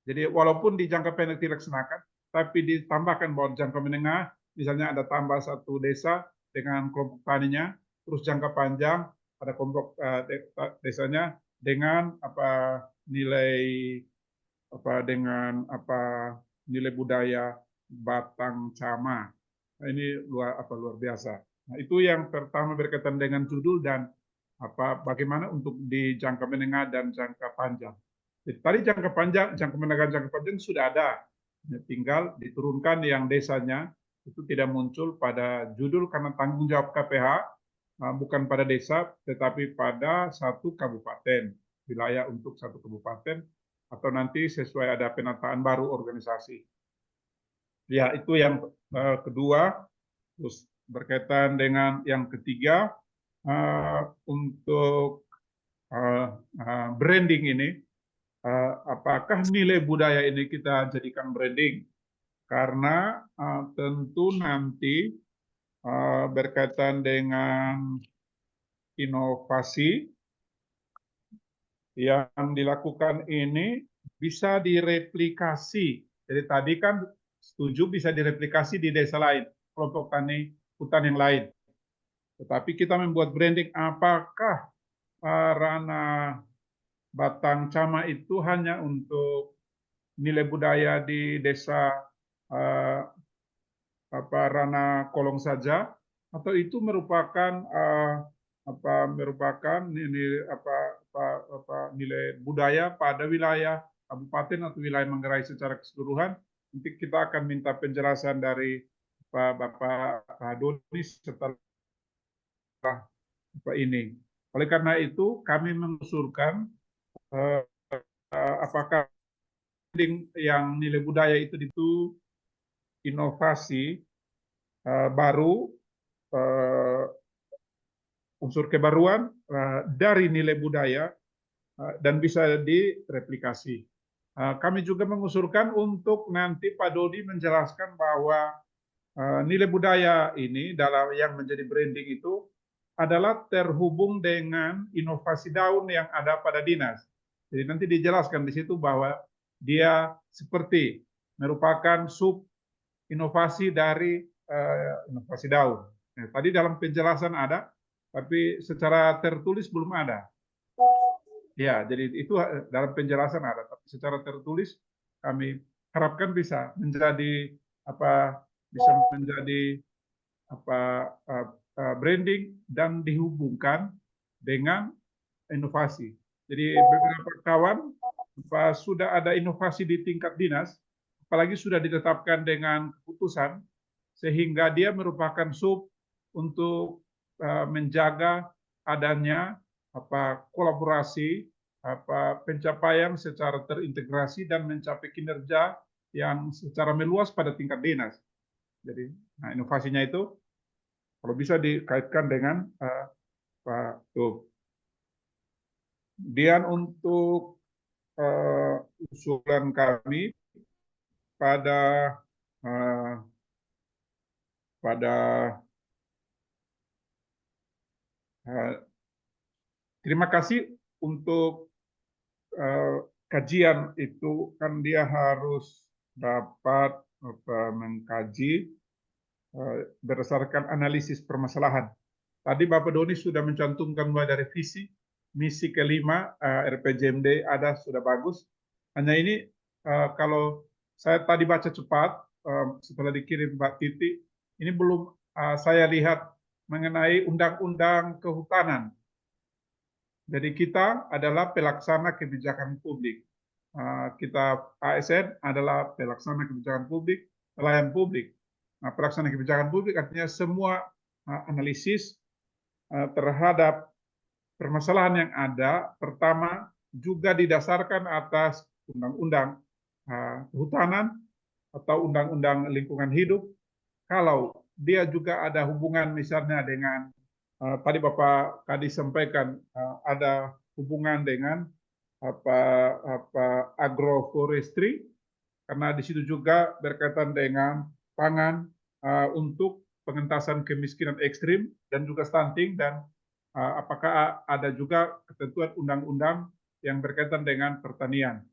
Jadi walaupun di jangka pendek dilaksanakan, tapi ditambahkan bahwa jangka menengah, misalnya ada tambah satu desa dengan kelompok taninya, terus jangka panjang ada kelompok desanya dengan nilai nilai budaya Batang Cama. Nah, ini luar biasa. Nah, itu yang pertama berkaitan dengan judul dan bagaimana untuk di jangka menengah dan jangka panjang. Jadi tadi jangka panjang, jangka menengah, jangka panjang sudah ada. Tinggal diturunkan yang desanya itu tidak muncul pada judul karena tanggung jawab KPH bukan pada desa tetapi pada satu kabupaten, wilayah untuk satu kabupaten, atau nanti sesuai ada penataan baru organisasi. Ya, itu yang kedua. Terus berkaitan dengan yang ketiga, untuk branding ini, apakah nilai budaya ini kita jadikan branding? Karena tentu nanti berkaitan dengan inovasi yang dilakukan ini bisa direplikasi. Jadi tadi kan setuju bisa direplikasi di desa lain, kelompok tani hutan yang lain. Tetapi kita membuat branding, apakah ranah Batang Cama itu hanya untuk nilai budaya di desa Ranakolong saja, atau itu merupakan nilai budaya pada wilayah kabupaten atau wilayah Manggarai secara keseluruhan. Nanti kita akan minta penjelasan dari Bapak Doni setelah ini. Oleh karena itu kami mengusulkan apakah yang nilai budaya itu inovasi baru, unsur kebaruan dari nilai budaya dan bisa direplikasi. Kami juga mengusulkan untuk nanti Pak Dodi menjelaskan bahwa nilai budaya ini dalam yang menjadi branding itu adalah terhubung dengan inovasi daun yang ada pada dinas. Jadi nanti dijelaskan di situ bahwa dia seperti merupakan sub inovasi dari inovasi daun. Nah, tadi dalam penjelasan ada, tapi secara tertulis belum ada. Ya, jadi itu dalam penjelasan ada, tapi secara tertulis kami harapkan bisa menjadi branding dan dihubungkan dengan inovasi. Jadi beberapa kawan sudah ada inovasi di tingkat dinas, apalagi sudah ditetapkan dengan keputusan, sehingga dia merupakan sub untuk menjaga adanya kolaborasi, pencapaian secara terintegrasi dan mencapai kinerja yang secara meluas pada tingkat dinas. Jadi, nah, inovasinya itu kalau bisa dikaitkan dengan Kemudian untuk usulan kami pada terima kasih untuk kajian itu, kan dia harus dapat mengkaji berdasarkan analisis permasalahan. Tadi Bapak Doni sudah mencantumkan mulai dari visi, misi kelima, RPJMD ada, sudah bagus. Hanya ini kalau saya tadi baca cepat setelah dikirim Mbak Titi, ini belum saya lihat mengenai undang-undang kehutanan. Jadi kita adalah pelaksana kebijakan publik. Kita ASN adalah pelaksana kebijakan publik, pelayan publik. Nah, pelaksana kebijakan publik artinya semua analisis terhadap permasalahan yang ada, pertama juga didasarkan atas undang-undang kehutanan atau undang-undang lingkungan hidup. Kalau dia juga ada hubungan misalnya dengan tadi Bapak Kadis sampaikan ada hubungan dengan agroforestry, karena di situ juga berkaitan dengan pangan untuk pengentasan kemiskinan ekstrim dan juga stunting, dan apakah ada juga ketentuan undang-undang yang berkaitan dengan pertanian.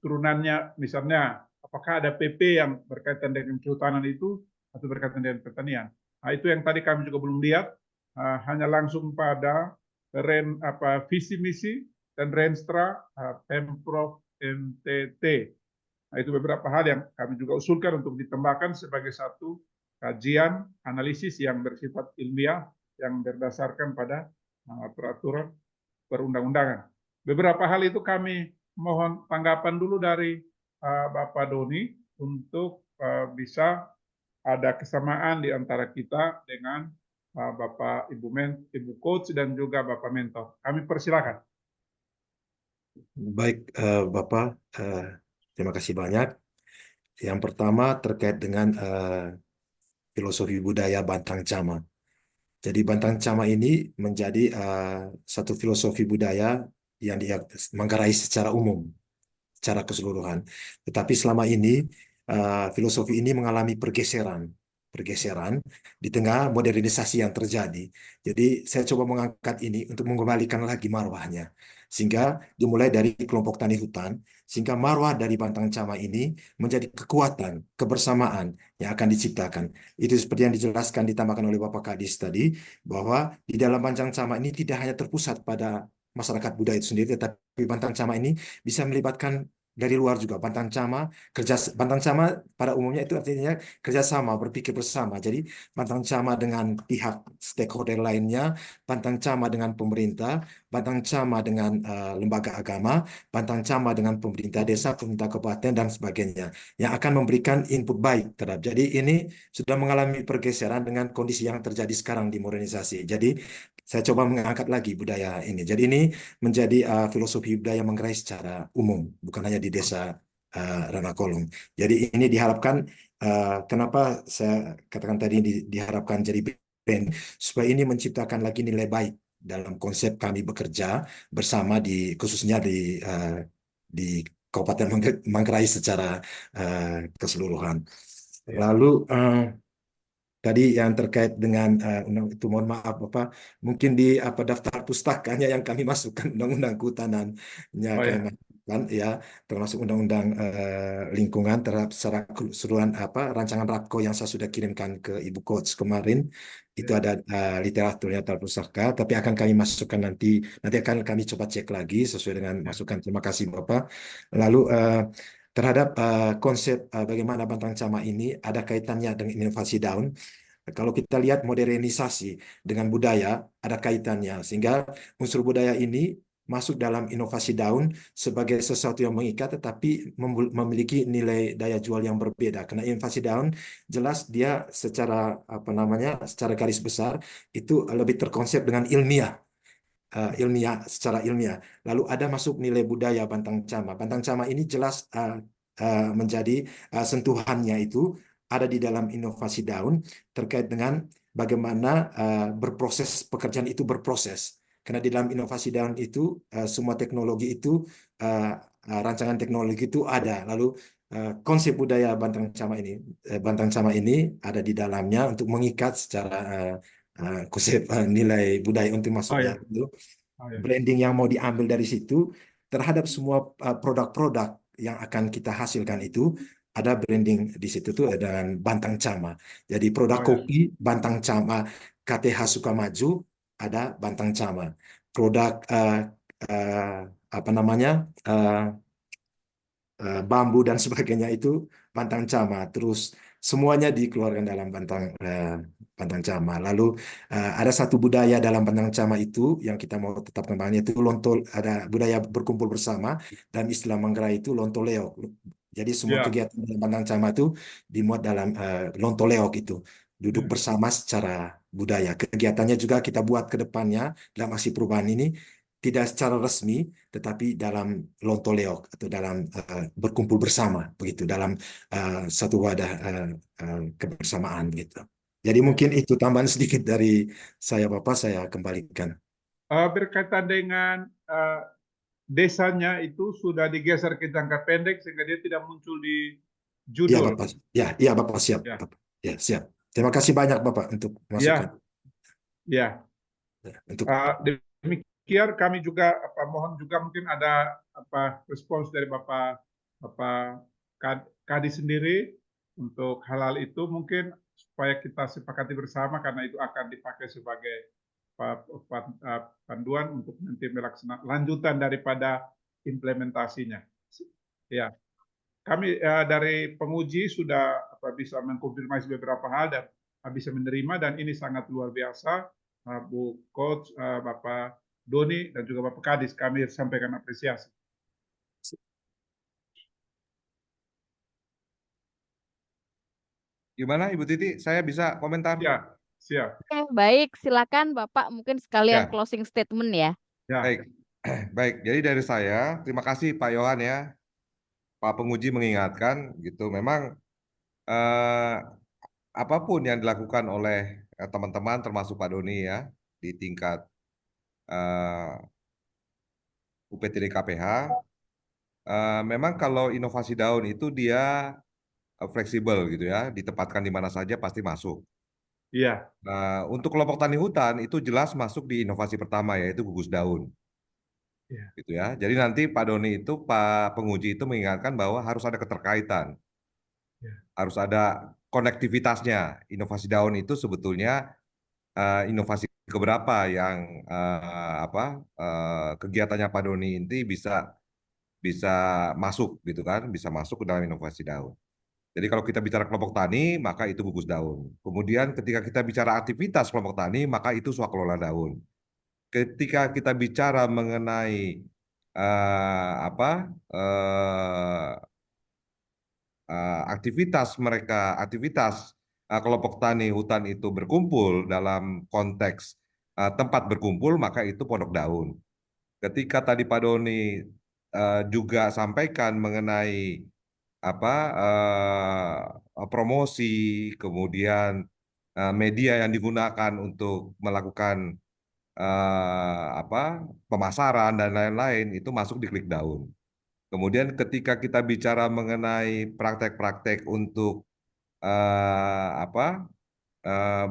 Turunannya misalnya, apakah ada PP yang berkaitan dengan kehutanan itu atau berkaitan dengan pertanian. Nah, itu yang tadi kami juga belum lihat, hanya langsung pada visi misi dan Renstra Pemprov NTT. Nah, itu beberapa hal yang kami juga usulkan untuk ditambahkan sebagai satu kajian analisis yang bersifat ilmiah yang berdasarkan pada peraturan perundang-undangan. Beberapa hal itu kami mohon tanggapan dulu dari Bapak Doni untuk bisa ada kesamaan di antara kita dengan Bapak Ibu Coach dan juga Bapak Mentor. Kami persilakan. Baik, Bapak, terima kasih banyak. Yang pertama terkait dengan filosofi budaya Bantang Cama. Jadi Bantang Cama ini menjadi satu filosofi budaya yang dia manggarai secara umum, secara keseluruhan. Tetapi selama ini filosofi ini mengalami pergeseran di tengah modernisasi yang terjadi. Jadi saya coba mengangkat ini untuk mengembalikan lagi marwahnya, sehingga dimulai dari kelompok tani hutan, sehingga marwah dari Bantang Cama ini menjadi kekuatan, kebersamaan yang akan diciptakan. Itu seperti yang dijelaskan, ditambahkan oleh Bapak Kadis tadi, bahwa di dalam Bantang Cama ini tidak hanya terpusat pada masyarakat budaya itu sendiri, tetapi Bantang Cama ini bisa melibatkan dari luar juga. Bantang Cama pada umumnya itu artinya kerjasama, berpikir bersama. Jadi Bantang Cama dengan pihak stakeholder lainnya, Bantang Cama dengan pemerintah, Bantang Cama dengan lembaga agama, Bantang Cama dengan pemerintah desa, pemerintah kabupaten dan sebagainya, yang akan memberikan input baik terhadap. Jadi ini sudah mengalami pergeseran dengan kondisi yang terjadi sekarang di modernisasi. Jadi saya coba mengangkat lagi budaya ini. Jadi ini menjadi filosofi budaya Manggarai secara umum, bukan hanya di desa Ranakolong. Jadi ini diharapkan, kenapa saya katakan tadi diharapkan jadi brand, supaya ini menciptakan lagi nilai baik dalam konsep kami bekerja bersama khususnya di Kabupaten Manggarai secara keseluruhan. Lalu tadi yang terkait dengan itu, mohon maaf Bapak, mungkin di daftar pustakanya yang kami masukkan undang-undang kehutanan, karena kan ya, termasuk undang-undang lingkungan terhadap secara keseluruhan apa rancangan RAPKO yang saya sudah kirimkan ke Ibu Coach kemarin. Itu ada literaturnya terpusaka, tapi akan kami masukkan nanti akan kami coba cek lagi sesuai dengan masukan. Terima kasih Bapak. Lalu terhadap konsep bagaimana Bantang Cama ini ada kaitannya dengan inovasi daun. Kalau kita lihat modernisasi dengan budaya ada kaitannya, sehingga unsur budaya ini masuk dalam inovasi daun sebagai sesuatu yang mengikat, tetapi memiliki nilai daya jual yang berbeda. Karena inovasi daun jelas dia secara apa namanya, secara garis besar itu lebih terkonsep dengan ilmiah. Secara ilmiah. Lalu ada masuk nilai budaya Bantang Cama. Bantang Cama ini jelas menjadi sentuhannya itu ada di dalam inovasi daun terkait dengan bagaimana berproses pekerjaan itu berproses. Karena di dalam inovasi daun itu semua teknologi itu rancangan teknologi itu ada. Lalu konsep budaya Bantang Cama ini ada di dalamnya untuk mengikat secara konsep nilai budaya untuk Oh masuknya ya, itu oh ya. branding yang mau diambil dari situ terhadap semua produk-produk yang akan kita hasilkan itu ada branding di situ tuh dengan Bantang Cama. Jadi produk Oh ya. kopi Bantang Cama, KTH Sukamaju ada Bantang Cama. Produk apa namanya bambu dan sebagainya itu Bantang Cama. Terus semuanya dikeluarkan dalam Bantang Cama. Lalu ada satu budaya dalam Bantang Cama itu yang kita mau tetap kembangkan, yaitu lontol. Ada budaya berkumpul bersama dan istilah Manggarai itu lontoleok. Jadi semua Ya, kegiatan dalam Bantang Cama itu dimuat dalam lontoleok itu. Duduk ya. bersama secara budaya. Kegiatannya juga kita buat ke depannya dalam aksi perubahan ini tidak secara resmi, tetapi dalam lontoleok atau dalam berkumpul bersama begitu dalam satu wadah kebersamaan gitu. Jadi mungkin itu tambahan sedikit dari saya Bapak, saya kembalikan. Berkaitan dengan desanya itu sudah digeser ke jangka pendek sehingga dia tidak muncul di Ya judul. Bapak, ya Bapak siap, Ya, Bapak. Ya siap. Terima kasih banyak Bapak untuk masukan. ya. Ya, untuk Demikian kami juga mohon juga mungkin ada respons dari Bapak Kadi sendiri untuk hal-hal itu mungkin supaya kita sepakati bersama karena itu akan dipakai sebagai panduan untuk nanti melaksanakan lanjutan daripada implementasinya. Ya, kami dari penguji sudah bisa mengkonfirmasi beberapa hal dan bisa menerima dan ini sangat luar biasa. Bu Coach, Bapak Doni dan juga Bapak Kadis, kami sampaikan apresiasi. Gimana Ibu Titi? Saya bisa komentar? Ya, siap. Oke, baik, silakan Bapak mungkin sekalian Ya. closing statement ya. Ya. Baik, baik. Jadi dari saya, terima kasih Pak Yohan ya, Pak Penguji mengingatkan gitu. Memang apapun yang dilakukan oleh teman-teman, termasuk Pak Doni ya, di tingkat UPTD KPH, memang kalau inovasi daun itu dia fleksibel gitu ya, ditempatkan di mana saja pasti masuk. Iya. Untuk kelompok tani hutan itu jelas masuk di inovasi pertama yaitu gugus daun. Iya. Gitu ya. Jadi nanti Pak Doni itu, Pak Penguji itu mengingatkan bahwa harus ada keterkaitan. Iya. Harus ada konektivitasnya. Inovasi daun itu sebetulnya inovasi keberapa yang kegiatannya Pak Doni ini bisa masuk gitu kan, bisa masuk ke dalam inovasi daun. Jadi kalau kita bicara kelompok tani, maka itu gugus daun. Kemudian ketika kita bicara aktivitas kelompok tani, maka itu swakelola daun. Ketika kita bicara mengenai aktivitas kelompok tani hutan itu berkumpul dalam konteks tempat berkumpul, maka itu pondok daun. Ketika tadi Pak Doni juga sampaikan mengenai promosi, kemudian media yang digunakan untuk melakukan pemasaran dan lain-lain, itu masuk di klik daun. Kemudian ketika kita bicara mengenai praktek-praktek untuk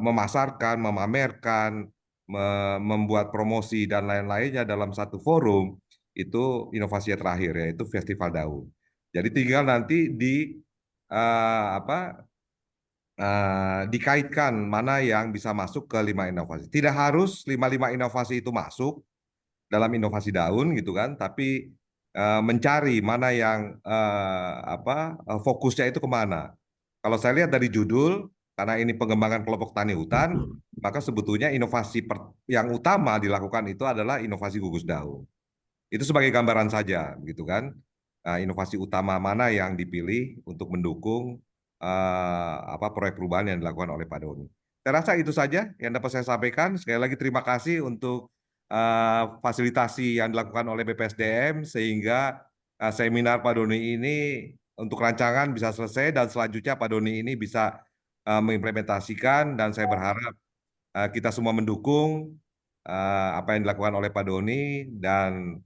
memasarkan, memamerkan, membuat promosi dan lain-lainnya dalam satu forum, itu inovasi terakhir yaitu Festival Daun. Jadi tinggal nanti dikaitkan mana yang bisa masuk ke 5 inovasi. Tidak harus 5 inovasi itu masuk dalam inovasi daun gitu kan, tapi mencari mana yang fokusnya itu kemana. Kalau saya lihat dari judul, karena ini pengembangan kelompok tani hutan, maka sebetulnya inovasi yang utama dilakukan itu adalah inovasi gugus daun. Itu sebagai gambaran saja, gitu kan. Inovasi utama mana yang dipilih untuk mendukung proyek perubahan yang dilakukan oleh Pak Doni. Saya rasa itu saja yang dapat saya sampaikan. Sekali lagi terima kasih untuk fasilitasi yang dilakukan oleh BPSDM sehingga seminar Pak Doni ini untuk rancangan bisa selesai dan selanjutnya Pak Doni ini bisa mengimplementasikan dan saya berharap kita semua mendukung apa yang dilakukan oleh Pak Doni dan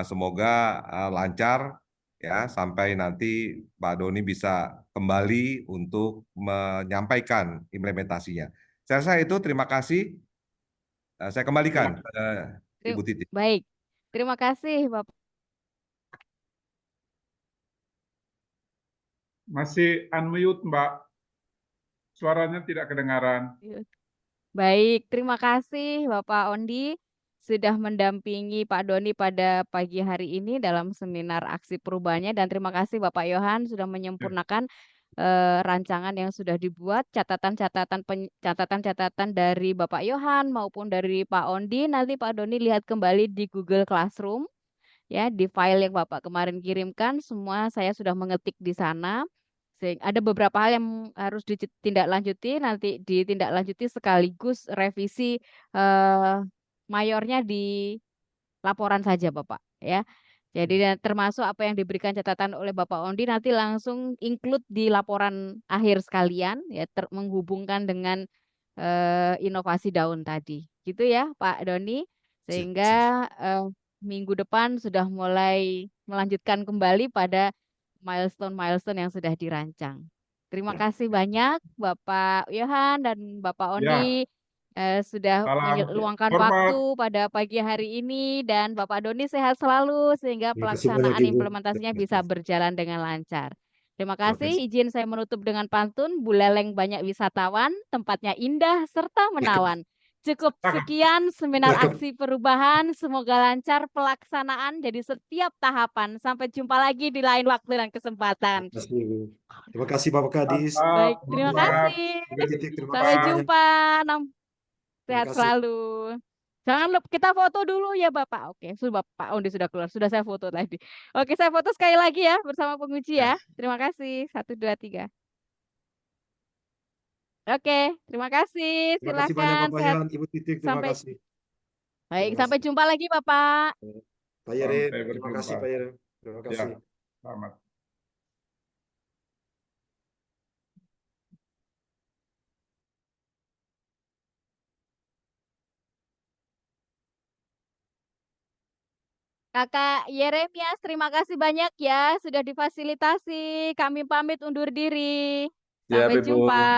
semoga lancar ya sampai nanti Pak Doni bisa kembali untuk menyampaikan implementasinya. Saya rasa itu terima kasih. Saya kembalikan ke Ibu Titi. Baik, terima kasih Bapak. Masih unmute, Mbak. Suaranya tidak kedengaran. Baik, terima kasih Bapak Ondi sudah mendampingi Pak Doni pada pagi hari ini dalam seminar aksi perubahannya dan terima kasih Bapak Yohan sudah menyempurnakan rancangan yang sudah dibuat, catatan-catatan dari Bapak Yohan maupun dari Pak Ondi. Nanti Pak Doni lihat kembali di Google Classroom ya, di file yang Bapak kemarin kirimkan semua saya sudah mengetik di sana. Ada beberapa hal yang harus ditindaklanjuti, nanti ditindaklanjuti sekaligus revisi mayornya di laporan saja Bapak ya. Jadi termasuk apa yang diberikan catatan oleh Bapak Ondi nanti langsung include di laporan akhir sekalian ya menghubungkan dengan inovasi daun tadi. Gitu ya Pak Doni. Sehingga minggu depan sudah mulai melanjutkan kembali pada milestone-milestone yang sudah dirancang. Terima kasih banyak Bapak Yohan dan Bapak Ondi sudah Salam meluangkan hormat. waktu pada pagi hari ini dan Bapak Doni sehat selalu sehingga Terima kasih banyak, pelaksanaan Ibu. implementasinya bisa berjalan dengan lancar. Terima kasih. kasih. Izin saya menutup dengan pantun. Buleleng banyak wisatawan, tempatnya indah serta menawan. Cukup sekian seminar aksi perubahan. Semoga lancar pelaksanaan jadi setiap tahapan. Sampai jumpa lagi di lain waktu dan kesempatan. Terima kasih, Ibu. Terima kasih, Bapak Kadis. Baik, terima kasih. Ibu Titik, terima Sampai kasih. jumpa. Sehat kasih. selalu. Jangan lupa kita foto dulu ya Bapak. Oke, sudah Bapak Ondi sudah keluar. Sudah saya foto tadi. Oke, saya foto sekali lagi ya bersama penguji ya. Terima kasih. 1, 2, 3. Oke, terima kasih. Terima kasih banyak, Silakan Bapak sehat. Yohan, Ibu Titik, terima Sampai kasih. baik, Terima sampai kasih. jumpa lagi Bapak. Pak Yere, Sampai terima berjumpa. kasih Pak Yere. Terima Ya, kasih. selamat. Kakak Yeremias, terima kasih banyak ya sudah difasilitasi. Kami pamit undur diri. Siap, Sampai Ibu. jumpa.